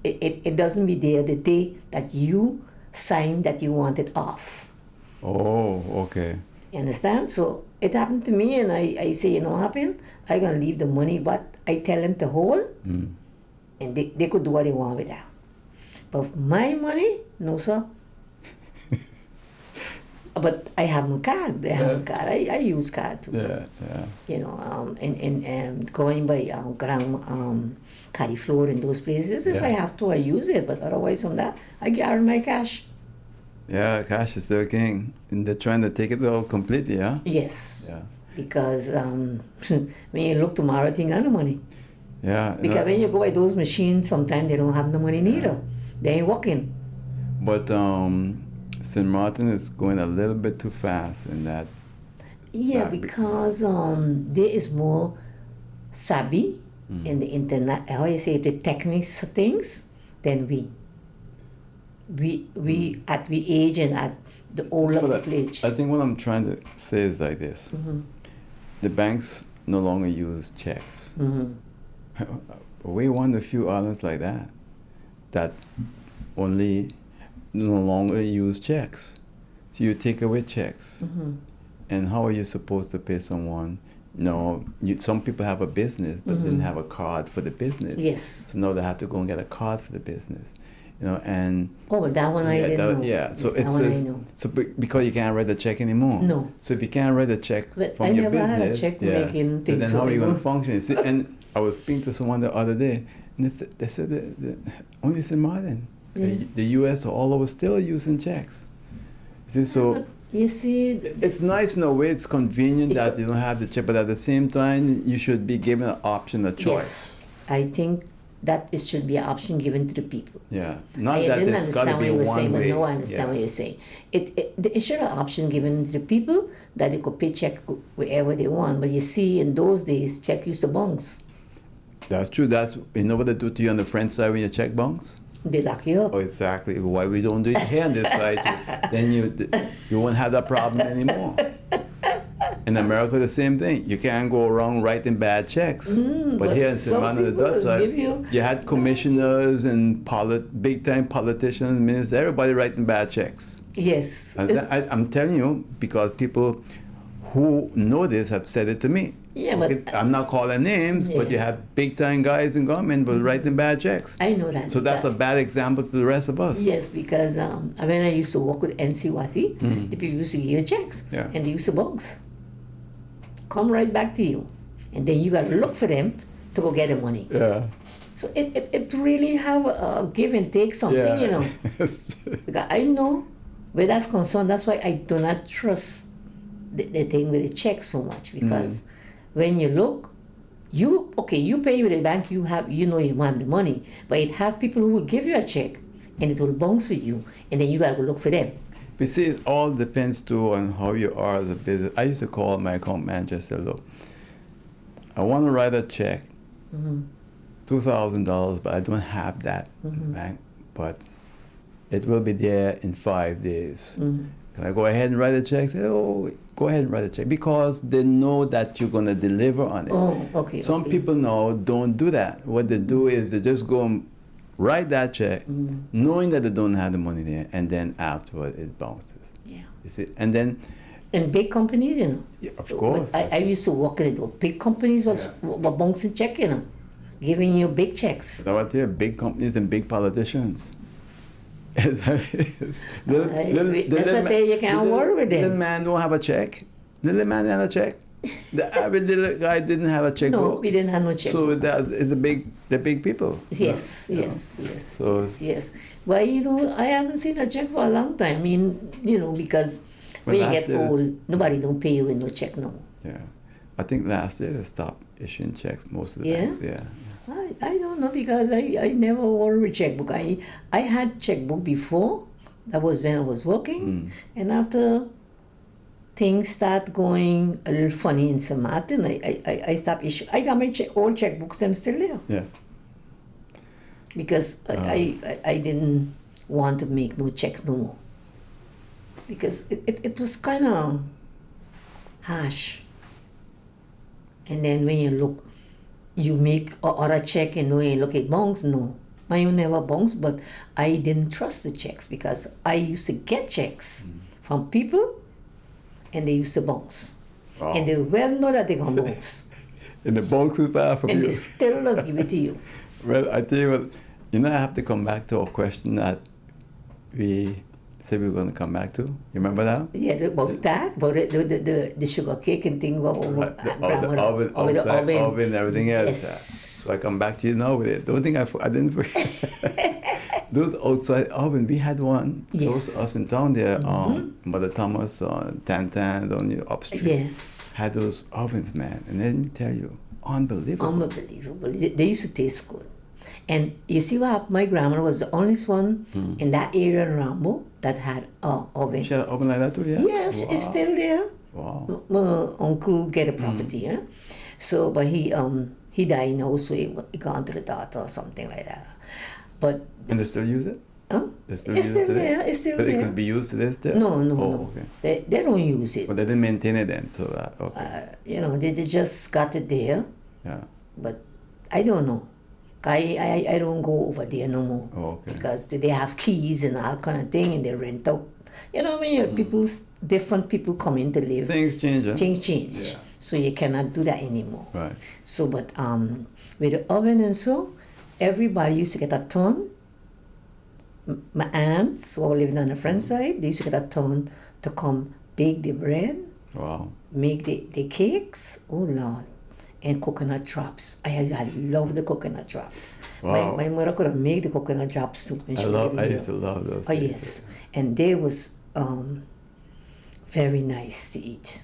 it doesn't be there the day that you signed that you want it off. Oh, okay. You understand? So it happened to me and I say, you know what happened? I'm gonna leave the money, but I tell them to hold and they could do what they want with that. But my money, no sir. But I have no card. I use card too. Yeah. You know, and going by Grand Cariflor and those places, if I have to, I use it. But otherwise, on that, I carry my cash. Yeah, cash is still king. And they're trying to take it all completely, yeah? Yes. Yeah. Because when you look tomorrow, think I no money. Yeah. Because when you go by those machines, sometimes they don't have no money neither. They ain't working. But St. Martin is going a little bit too fast in that. Yeah, because there is more savvy in the internet, how you say, the techniques things than we. We at we age and at the older people age. I think what I'm trying to say is like this. The banks no longer use checks. We won a few islands like that only no longer use checks. So you take away checks. And how are you supposed to pay someone? No, some people have a business but didn't have a card for the business. Yes. So now they have to go and get a card for the business. You know, and but that one I didn't know. yeah. So that it's one I know. so because you can't write the check anymore. No. So if you can't write the check But from I your never had a business, check yeah. making So thing, then so how are I you going know. to function? See, and I was speaking to someone the other day, and they said the only St. Martin, the U.S. all over still using checks. See, so. But you see, It's nice in a way, it's convenient that you don't have the check, but at the same time, you should be given an option, a choice. yes, I think that it should be an option given to the people. Yeah, not I that didn't it's got understand to what be you were one saying, but way. now I understand what you're saying. It should have an option given to the people that they could pay check wherever they want. But you see, in those days, check used to bounce. That's true. That's, you know what they do to you on the French side when you check bounce? They lock you up. Oh, exactly. Why we don't do it here on this side too? Then you won't have that problem anymore. In America, the same thing. You can't go around writing bad checks. But here in some Savannah, the people Dutch side, give you had commissioners and big-time politicians, ministers, everybody writing bad checks. Yes. I'm telling you, because people who know this have said it to me. Yeah, but I'm not calling names, but you have big-time guys in government but writing bad checks. I know that. So that's a bad example to the rest of us. Yes, because when I used to work with NC Wati, the people used to give you checks, Yeah. and they used to bounce. Come right back to you. And then you got to look for them to go get the money. Yeah. So it really have a give and take something, Yeah. you know. Because I know where that's concerned, that's why I do not trust the thing with the check so much. Because when you look, you pay with the bank, you know you want the money, but it have people who will give you a check and it will bounce with you, and then you gotta go look for them. But see, it all depends too on how you are as a business. I used to call my account manager and say, look, I want to write a check, $2,000, but I don't have that in the bank, but it will be there in 5 days. Can I go ahead and write a check? Say, oh, go ahead and write a check, because they know that you're going to deliver on it. Oh, okay. Some okay. people now don't do that. What they do is they just go and write that check, knowing that they don't have the money there, and then afterward it bounces. Yeah. You see, and then And big companies, you know. yeah, of course. I used to work in it. Big companies were bouncing check, you know, giving you big checks. So right there, big companies and big politicians. That's what you can't worry with them. Little man don't have a check. Little man have a check. The average little guy didn't have a checkbook. No, we didn't have no check. So that is the big people. Yes, you know. So- yes. Well, you know, I haven't seen a check for a long time. I mean, you know, because when you last get year- old, nobody don't pay you with no check no more. Yeah, I think last year they stopped issuing checks. Most of the Yeah? banks. Yeah. I don't know, because I never worry with checkbook. I had checkbook before. That was when I was working. And after things start going a little funny in St. Martin, I stopped issuing. I got my old checkbooks, them still there. Yeah. Because I didn't want to make no checks no more. Because it was kind of harsh. And then when you look, you make a check and you look at bounce, no. Mine never bounced, but I didn't trust the checks because I used to get checks from people and they used to bounce. Wow. And they well know that they're going to bounce. And the box is far from And you. they still just give it to you. Well, I tell you what, I have to come back to a question that we said we were going to come back to. You remember that? Yeah, about that, about the sugar cake and thing. Right, the oven, and everything else. Yes. So I come back to you now with it. Don't think I didn't forget. Those outside oven, we had one. Yes. Those us in town there, Mother Thomas, Tantan, down the upstream. Yeah. Had those ovens, man. And let me tell you, unbelievable. Unbelievable. They used to taste good. And you see what happened? My grandmother was the only one in that area in Rambo that had an oven. She had an oven like that too, yeah? Yes, Wow. it's still there. Wow. My uncle get a property, yeah. So, but he died in the house, so he gone to the daughter or something like that. But And they still use it? huh? They still It's use still it today? there. It's still But it there. can be used today still? No. Oh, okay. They don't use it. But they didn't maintain it then, so that, okay. You know, they just got it there. Yeah. But I don't know. I don't go over there no more. Oh, okay. Because they have keys and all kind of thing, and they rent out. You know, when different people come in to live. Things change, huh? Change. Yeah. So you cannot do that anymore. Right. So, but with the oven and so, everybody used to get a turn. My aunts who were living on the front side, they used to get a turn to come bake the bread, Wow. make the cakes. Oh Lord. And coconut drops. I love the coconut drops. Wow. My mother could have made the coconut drops too. When she was living I there. used to love those. Oh things. yes, and they was very nice to eat.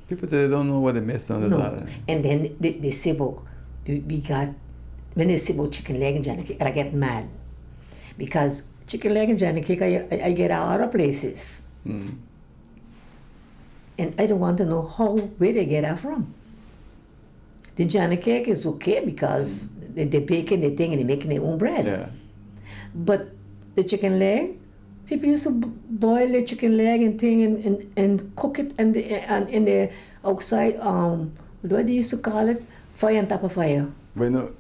People today don't know what they missed on this No, island. and then they say, "Well, we got when they say about chicken leg and Johnny cake, I get mad. Because chicken leg and Johnny cake, I get out other places. Mm. And I don't want to know where they get that from. The Johnny cake is okay because they're baking the thing and they're making their own bread. Yeah. But the chicken leg, people used to boil the chicken leg and thing and cook it and in the outside, what they used to call it? Fire on top of fire. Well, no,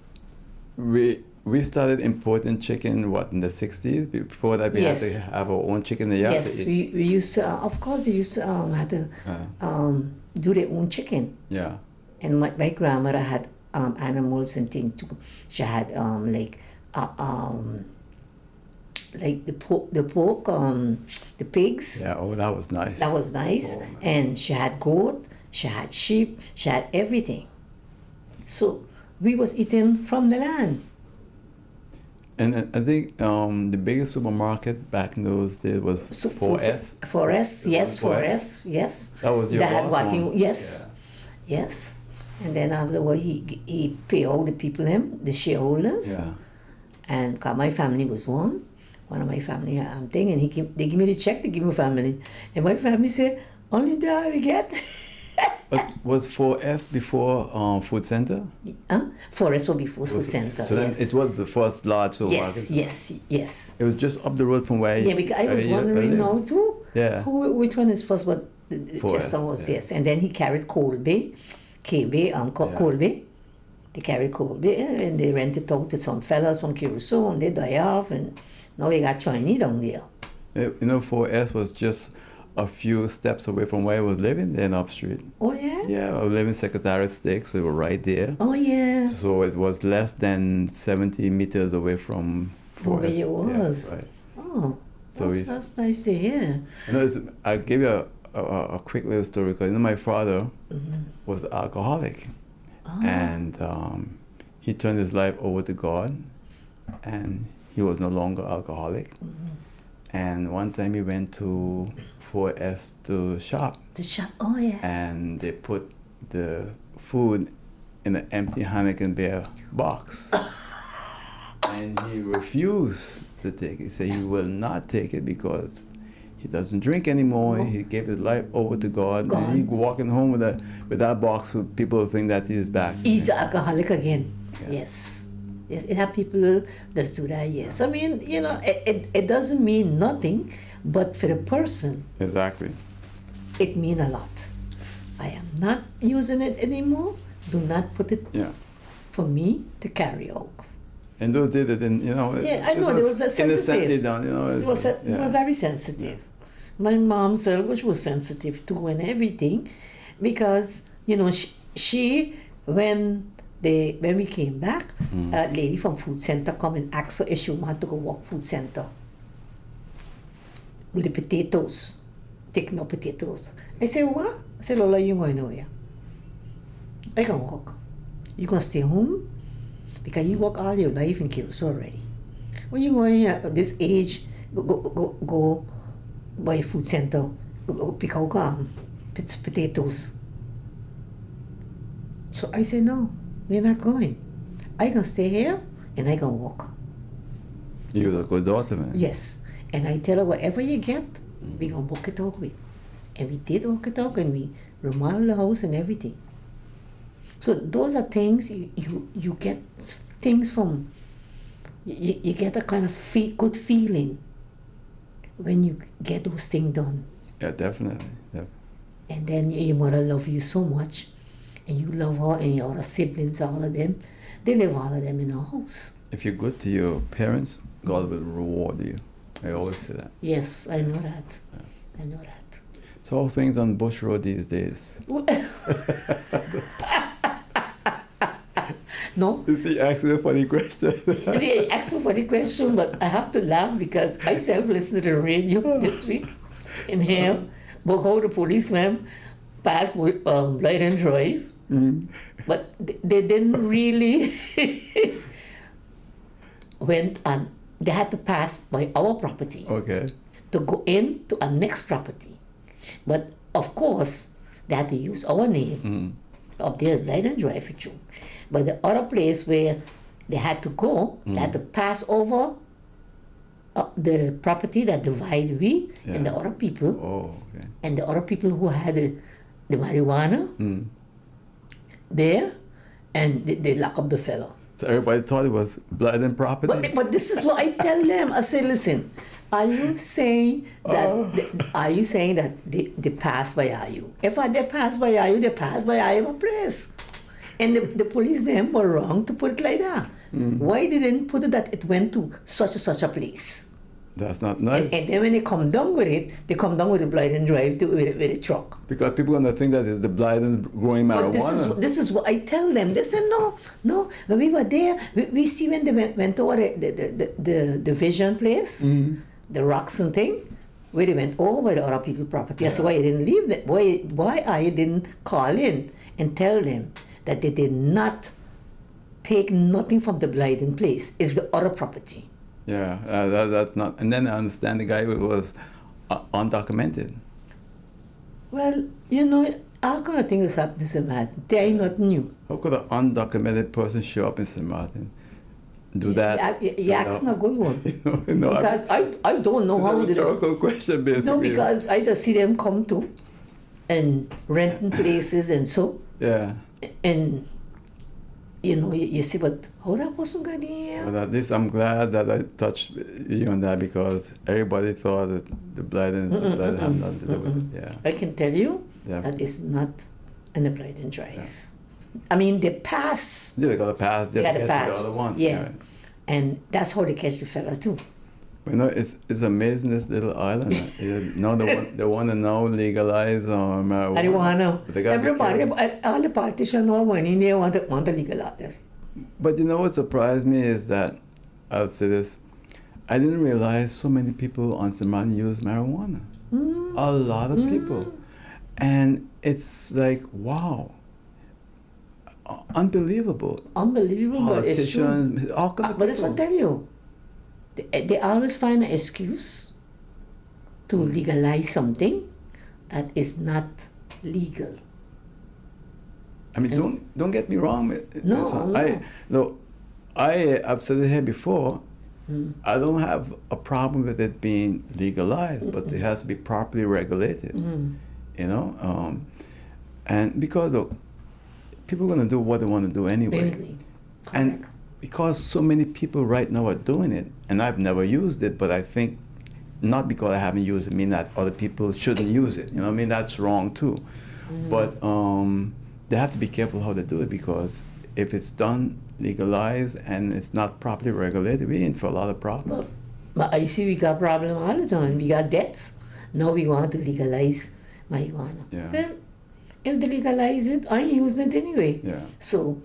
we started importing chicken, in the 60s? Before that, we had to have our own chicken in the yard. Yes, we used to, of course, they used to have to do their own chicken. Yeah. And my grandmother had animals and things too. She had like the pork, the pigs. Yeah, oh, that was nice. That was nice. Oh, and she had goat, she had sheep, she had everything. So we was eating from the land. And I think the biggest supermarket back in those days was 4S. 4S, yes, 4S, yes. That was your boss one. Yes, yeah. Yes. And then afterward, he paid all the people, the shareholders. Yeah. And 'cause my family was one of my family thing, and they give me the check, they give me family. And my family said, only that we get. But was 4S before Food Center? 4S was before Food Center, so yes. Then it was the first large supermarket? Yes. It was just up the road from where Yeah, because I was wondering now too. Yeah. Which one is first? But the 4S, Chester was, yeah. yes. And then he carried Colby, Colby. They carried Colby, and they rented out to some fellas from Curacao, and they die off, and now we got Chinese down there. You know, 4S was just a few steps away from where I was living, there in Up Street. Oh, yeah? Yeah, I was living in Secretariat Sticks, so we were right there. Oh, yeah. So it was less than 70 meters away from 4S. Where you was. Yeah, right. Oh, So that's nice to hear. You know, I'll give you a quick little story, because my father was an alcoholic. Oh. And he turned his life over to God, and he was no longer alcoholic. And one time he went to 4S to shop. The shop, oh yeah. And they put the food in an empty Heineken beer box. And he refused to take it. He said he will not take it because he doesn't drink anymore. Oh. He gave his life over to God. And he walking home with that box, with people think that he's back. He's an alcoholic again. Yeah. Yes. Yes, it have people that do that, yes. I mean, you know, it doesn't mean nothing, but for the person, Exactly. it means a lot. I am not using it anymore. Do not put it for me to carry out. And those did it, and you know, Yeah, I know, they were sensitive. innocently done, you know. They were very sensitive. My mom said, which was sensitive too and everything, because, you know, she when we came back, a lady from Food Center come and asked her if she wanted to go walk Food Center with the potatoes, taking up potatoes. I said, what? I said, Lola, you going nowhere. I can walk. You gonna stay home? Because you work all your life in Curacao already. When you going at this age, go by a Food Center, go pick out potatoes. So I said, no, we're not going. I gonna stay here and I gonna walk. You're a good daughter, man. Yes. And I tell her, whatever you get, we gonna walk it out with. And we did walk it out, and we remodeled the house and everything. So those are things you get things from. You get a kind of good feeling when you get those things done. Yeah, definitely. Yeah. And then your mother loves you so much, and you love her, and your other siblings, all of them, they live all of them in our house. If you're good to your parents, God will reward you. I always say that. Yes, I know that. I know that. So all things on Bush Road these days. No? You see, asking a funny question. They asked me for the question, but I have to laugh because I listened to the radio this week in here about how the policeman passed Blijden Drive, but they didn't really went on. They had to pass by our property Okay. to go in to our next property. But of course, they had to use our name. Up there, Blijden Drive for you. But the other place where they had to go, they had to pass over the property that divide we and the other people. Oh, okay. And the other people who had the marijuana there, and they lock up the fellow. So everybody thought it was Blijden property? But this is what I tell them. I say, listen, are you saying that they pass by you? If they pass by you, they pass by our place. And the police them were wrong to put it like that. Why they didn't put it that it went to such a place? That's not nice. And then when they come down with it, they come down with the Blijden drive with a truck. Because people are going to think that it's the Blijden growing marijuana. But this is what I tell them. They say, no. When we were there, we see when they went over the Vision place, the rocks and thing, where they went over the other people's property. I said, why you didn't leave that? Why I didn't call in and tell them that they did not take nothing from the Blijden place? It's the other property. Yeah, that's not. And then I understand the guy was undocumented. Well, all kind of things happen in St. Martin. They are not new. How could an undocumented person show up in St. Martin? Do that? You're asking a good one. Because I don't know how it's a rhetorical question, basically. No, because I just see them come to and renting places and so. Yeah. And you see, but how that person got here? But at least I'm glad that I touched you on that, because everybody thought that the Blijden have nothing to do with it. Yeah. I can tell you that it's not in the Blijden drive. Yeah. I mean, they pass. Yeah, they got to pass. They got to pass. The other one. Yeah. Right. And that's how they catch the fellas too. But it's amazing, this little island. Now they want to now legalize marijuana. Everybody, all the politicians now want in there want to legalize. But what surprised me is that, I'll say this, I didn't realize so many people on St. Martin use marijuana. A lot of people. And it's like, wow. Unbelievable. Politicians, but it's true. All kinds of but that's what I tell you. They always find an excuse to legalize something that is not legal. I mean, don't get me wrong. No. I've said it here before. I don't have a problem with it being legalized, but it has to be properly regulated. And because look, people are going to do what they want to do anyway. Really? And because so many people right now are doing it, and I've never used it, but I think not because I haven't used it mean that other people shouldn't use it. That's wrong too. But they have to be careful how they do it, because if it's done legalized and it's not properly regulated, we're in for a lot of problems. But I see we got problems all the time. We got debts. Now we want to legalize marijuana. Yeah. Well, if they legalize it, I ain't using it anyway. Yeah. So,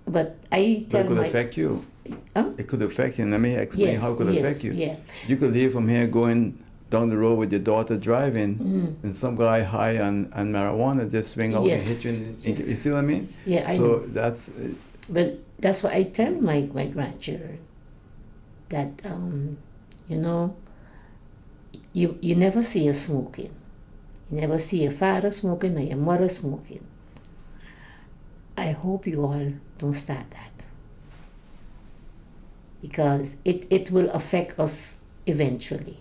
but I tell it could affect you. It could affect you. Let me explain how it could affect you. Yeah. You could leave from here going down the road with your daughter driving, and some guy high on marijuana just swing out and hit you. You see what I mean? Yeah, I know. So that's. But that's what I tell my grandchildren. That you never see her smoking. You never see your father smoking or your mother smoking. I hope you all don't start that, because it will affect us eventually.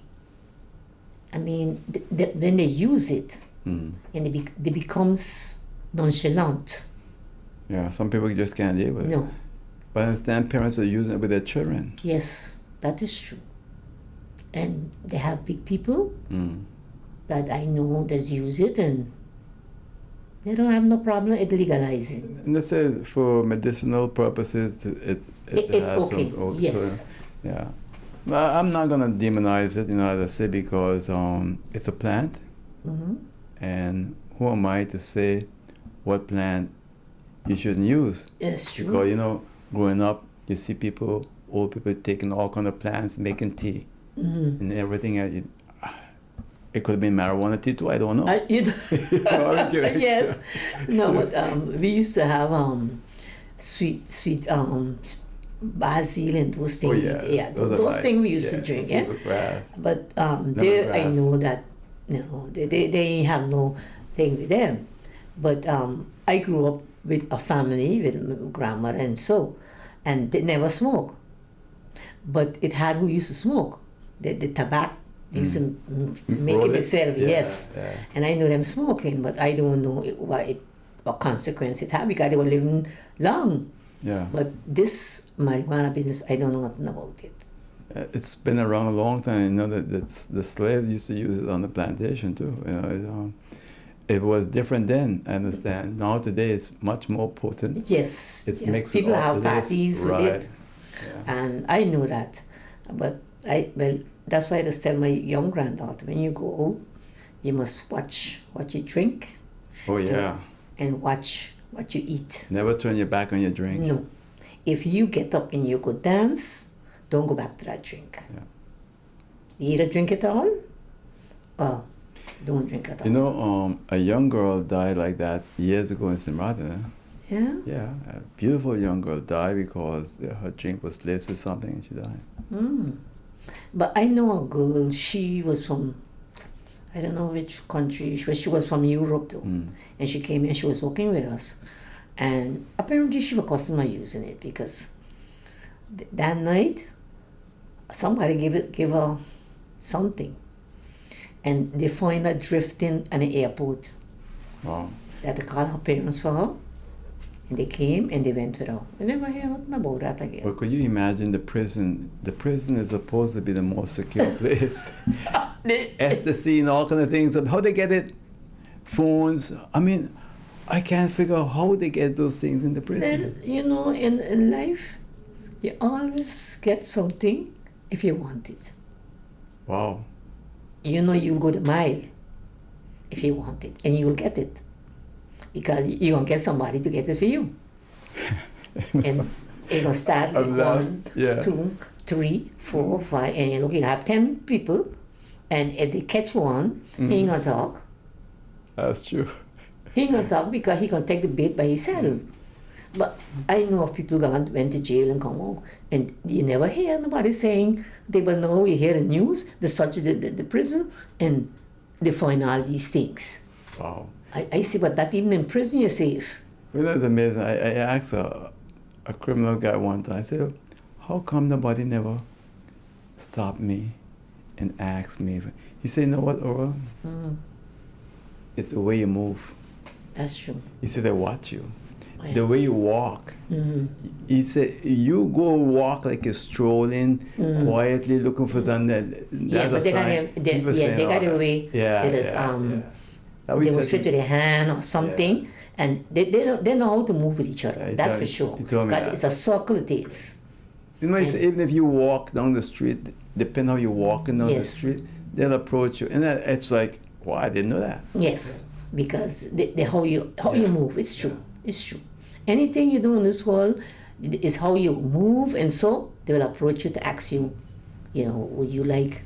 I mean, when they use it, and they becomes nonchalant. Yeah, some people just can't deal with it. No. But I understand parents are using it with their children. Yes, that is true. And they have big people that I know that use it, and they don't have no problem with legalizing. And they say for medicinal purposes, it's has okay. some, Yes. So, yeah. But I'm not going to demonize it, as I say, because it's a plant. And who am I to say what plant you shouldn't use? It's true. Because, growing up, you see old people taking all kind of plants, making tea. And everything. It could have been marijuana tea too, I don't know. Yes. No, but we used to have sweet basil and those things. Oh, yeah. Those things we used to drink. Yeah. But there I know that they have no thing with them. But I grew up with a family with my grandmother and so, and they never smoke. But it had who used to smoke. The tobacco, they used to make Roll it it? themselves, Yeah, yes. yeah. And I know them smoking, but I don't know what consequence it had because they were living long. Yeah. But this marijuana business, I don't know nothing about it. It's been around a long time. You know that the slaves used to use it on the plantation too. You know, it was different then. I understand. Now today it's much more potent. Yes, It's yes. mixed People with all have this, parties right. with it, Yeah. and I know that. But that's why I just tell my young granddaughter, when you go out, you must watch what you drink. Oh yeah. And watch what you eat. Never turn your back on your drink. No. If you get up and you go dance, don't go back to that drink. Yeah. You either drink it all or don't drink it all. You know, a young girl died like that years ago in St. Martin. Yeah? Yeah, a beautiful young girl died because her drink was laced with something and she died. Mm. But I know a girl, she was from, I don't know which country, she was from Europe though. And she came here, she was working with us. And apparently she was customer using it because that night, somebody gave her something. And they find her drifting at the airport. Wow. They had to call her parents for her. And they came and they went with her. I never hear nothing about that again. But could you imagine the prison? The prison is supposed to be the most secure place. Ecstasy and all kind of things. How they get it? Phones. I mean, I can't figure out how they get those things in the prison. Then, you know, in life, you always get something if you want it. Wow. You know you'll go the mile if you want it, and you will get it. Because you're going to get somebody to get it for you. And you're going to start with one, yeah. 2, 3, 4, 5, and you're looking, you have 10 people, and if they catch one, he ain't going to talk. That's true. He ain't going to talk because he going to take the bait by himself. But I know of people who went to jail and come out, and you never hear nobody saying, they will know, you hear the news, they search the prison, and they find all these things. Wow. I see, but that even in prison you're safe. Well, that's amazing. I asked a criminal guy one time, I said, how come nobody never stopped me and asked me? He said, you know what, Oral? It's the way you move. That's true. He said, they watch you. Yeah. The way you walk. He said, you go walk like you're strolling, quietly looking for something. Yeah, but they got a way. Yeah, It is, That they will straight to their hand or something, and they know how to move with each other. That's for sure. He told me that. It's a circle it is. You know, he said, even if you walk down the street, depending how you're walking down the Yes. street, they'll approach you. And it's like, wow, I didn't know that. Yes, because how you move. It's true. It's true. Anything you do in this world is how you move, and so they will approach you to ask you, you know, would you like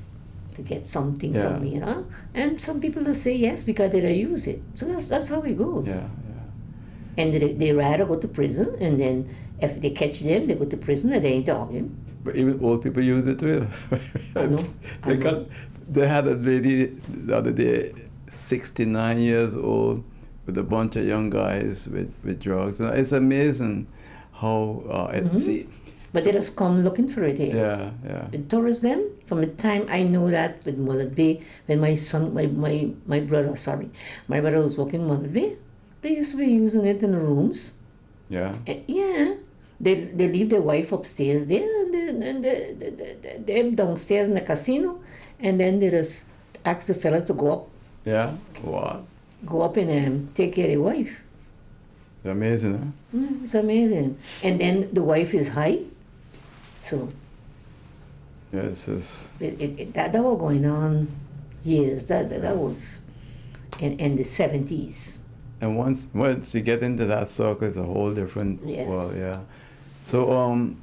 to get something from me, you know? And some people will say yes because they don't use it. So that's how it goes. Yeah. And they rather go to prison, and then if they catch them, they go to prison and they ain't talking. But even old people use it too. I know. They had a lady the other day, 69 years old, with a bunch of young guys with drugs. And it's amazing how see. But they just come looking for it here. Yeah. The tourism, from the time I know that with Mullet Bay, when my brother was working in Mullet Bay, they used to be using it in the rooms. Yeah. Yeah. They leave their wife upstairs there, and they're downstairs in the casino, and then they just ask the fella to go up. Yeah. Wow. Go up and take care of the wife. It's amazing, huh? It's amazing. And then the wife is high. So Yeah, it's just... that was going on years. That was in the 70s. And once you get into that circle, it's a whole different world, yeah. So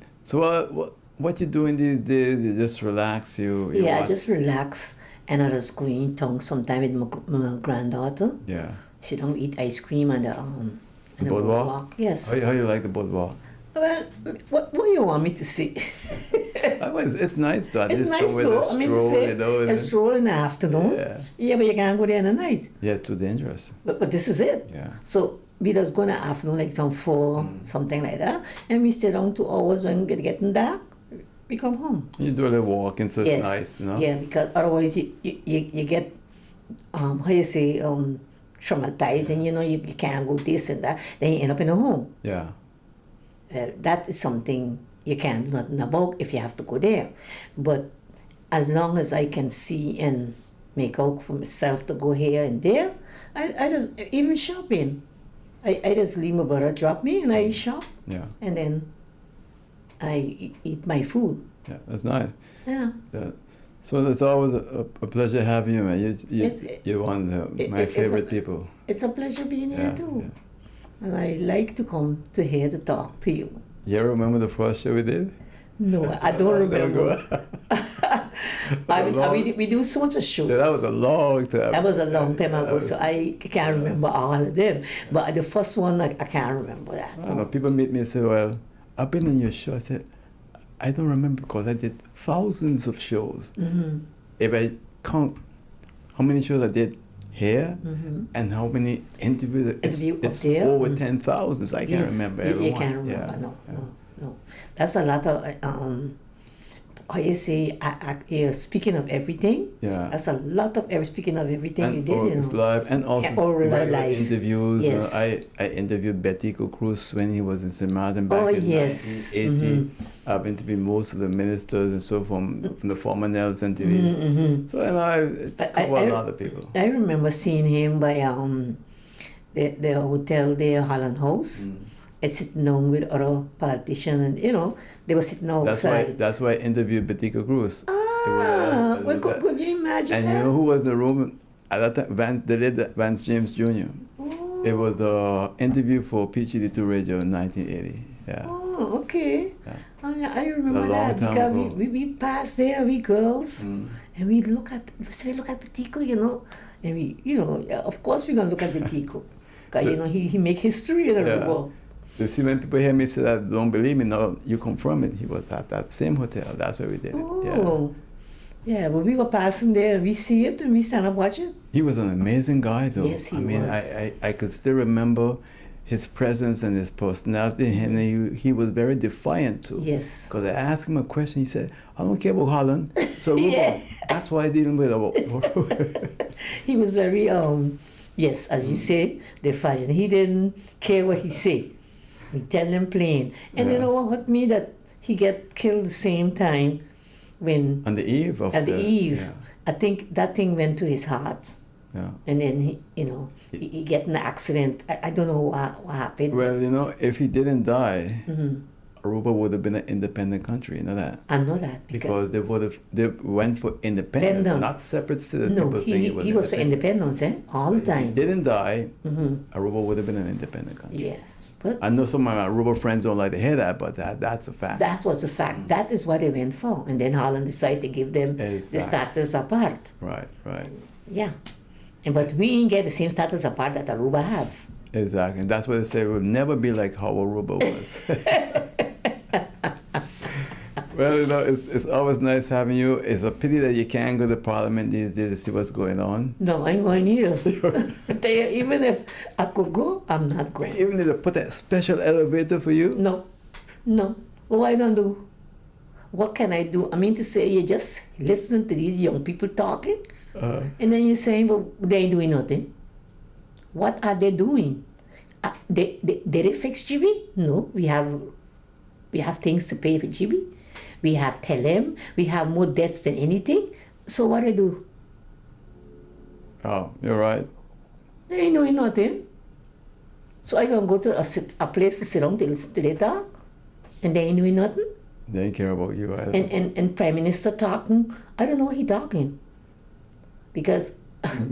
what you doing these days? You just relax, you I just relax, and I just go in town sometime with my granddaughter. Yeah. Sit down, eat ice cream and the boardwalk. Yes. How you like the boardwalk? Well, what do you want me to say? It's nice to It's nice though. I mean, to say a stroll in the afternoon. Yeah, but you can't go there in the night. Yeah, it's too dangerous. But this is it. Yeah. So we just go in the afternoon, like some 4, something like that, and we stay down 2 hours when it's getting dark. We come home. You do a little walking, so it's Yes. nice, you know? Yeah, because otherwise you get, how you say, traumatizing, you can't go this and that, then you end up in a home. Yeah. That is something you can't do nothing about if you have to go there. But as long as I can see and make out for myself to go here and there, I just, even shopping, I just leave my brother drop me and I shop. Yeah. And then I eat my food. Yeah, that's nice. Yeah. Yeah. So it's always a pleasure having you, man. You're one of my favorite people. It's a pleasure being here Yeah, too. yeah. And I like to come to here to talk to you. You ever remember the first show we did? No, I don't remember. We do so much of shows. Yeah, that was a long time. That was a long time ago, so I can't remember all of them. But the first one, I can't remember that. I don't know, people meet me and say, well, I've been in your show. I said, I don't remember because I did thousands of shows. Mm-hmm. If I count how many shows I did here and how many interviews, it's over 10,000. So I can't remember everyone. You can't remember, no. That's a lot of, how you say, speaking of everything. Yeah. That's a lot of speaking of everything And you did, it's live, and also live interviews. Yes. I interviewed Betico Cruz when he was in St. Martin back in 1980. I've interviewed most of the ministers and so from the former Nelson TVs. So and I cover a lot of people. I remember seeing him by the hotel there, Holland House. And sitting down with other politicians, and they were sitting outside. That's why I interviewed Betico Cruz. Could you imagine and that? you know who was in the room at that time? The late Vance James Jr. Oh. It was an interview for PGD2 Radio in 1980. Yeah. Oh, okay. Yeah. I remember that because we passed there, we girls, and we look at Betico, and we, of course we're gonna look at Betico, because he make history in the world. You see, when people hear me say that, don't believe me, no, you confirm it. He was at that same hotel. That's where we did it. Oh, yeah. But we were passing there, we see it, and we stand up watch it. He was an amazing guy, though. Yes, he was. I could still remember his presence and his personality, and he was very defiant, too. Yes. Because I asked him a question, he said, I don't care about Holland. So that's why I didn't with about. He was very, yes, as you say, defiant. He didn't care what he said. He tell them plain. And you know what hurt me? That he get killed the same time when... On the eve of At the eve. Yeah. I think that thing went to his heart. Yeah. And then, he get in an accident. I don't know what happened. Well, if he didn't die, Aruba would have been an independent country, you know that? I know that. Because they went for independence, not separate states. No, he was for independence, all the time. If he didn't die, Aruba would have been an independent country. Yes. But I know some of my Aruba friends don't like to hear that, but that's a fact. That was a fact. That is what they went for. And then Holland decided to give them the status apart. Right. Yeah. But we didn't get the same status apart that Aruba have. Exactly. And that's why they say it will never be like how Aruba was. Well, it's always nice having you. It's a pity that you can't go to Parliament these days to see what's going on. No, I'm going either. Even if I could go, I'm not going. Even if they put a special elevator for you? No. What I gonna do? What can I do? I mean to say, you just listen to these young people talking, and then you're saying, well, they ain't doing nothing. What are they doing? Did they fix GB? No, we have things to pay for GB. We have Telem. We have more debts than anything. So what I do? Oh, you're right. They ain't doing nothing. So I gonna go to a place to sit down till they talk, and they ain't doing nothing. They ain't care about you either. And Prime Minister talking, I don't know what he talking, because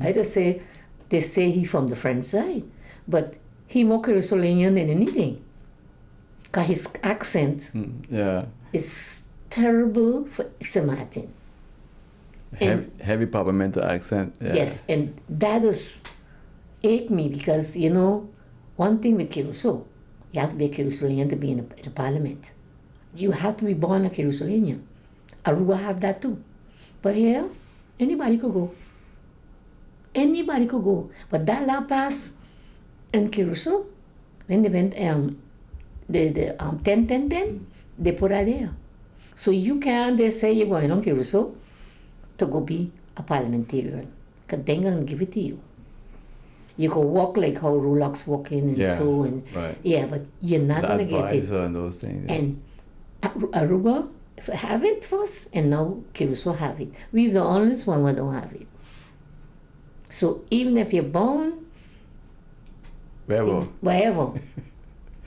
I just say they say he from the French side, but he more Caribbean than anything. Cause his accent is terrible for St. Martin. Heavy Parliamentary accent. Yeah. Yes, and that has ached me because, one thing with Curacao, you have to be a Caribbean to be in the Parliament. You have to be born a Caribbean. Aruba have that too. But here, anybody could go. Anybody could go. But that law passed in Curacao, When they went, the 10-10-10, they put her there. So you can't, they say you're going on Caruso to go be a parliamentarian, because they're going to give it to you. You can walk like how Rulak's walking and so, and right. yeah, but you're not going to get it. And those things. Yeah. And Aruba have it first, and now Caruso have it. We're the only one who don't have it. So even if you're born wherever,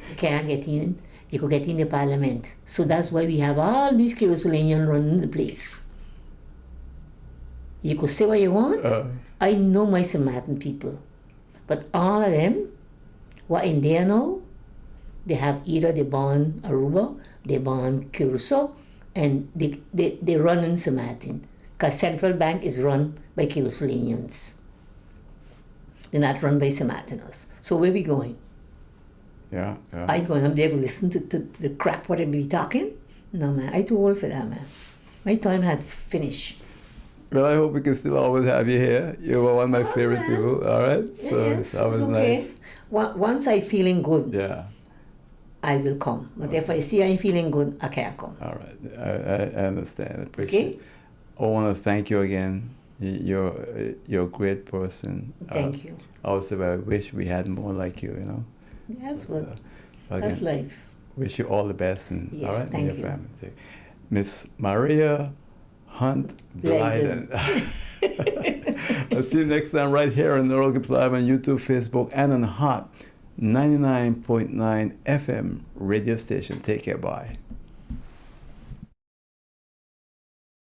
you can't get in. You could get in the parliament. So that's why we have all these Carusolanians running the place. You could say what you want. I know my St. Martin people, but all of them who are in there now, they have either they born Aruba, they born Curacao, and they run in St. Martin. Because Central Bank is run by Carusolanians. They're not run by St. Martiners. So where we going? Yeah. I going up there to listen to the crap what they be talking? No, man. I too old for that, man. My time had finished. Well, I hope we can still always have you here. You were one of my favorite people, all right? So yes, that was okay. nice. Once I feeling good, I will come. But if I see I'm feeling good, I can't come. All right. I understand. I appreciate it. I want to thank you again. You're a great person. Thank you. Also, I wish we had more like you, you know. Yes, but that's life. Wish you all the best, and yes, all right, thank and your you. family. Miss Maria Hunt-Blijden. I'll see you next time right here on Neural Gibbs Live on YouTube, Facebook, and on Hot 99.9 FM radio station. Take care. Bye.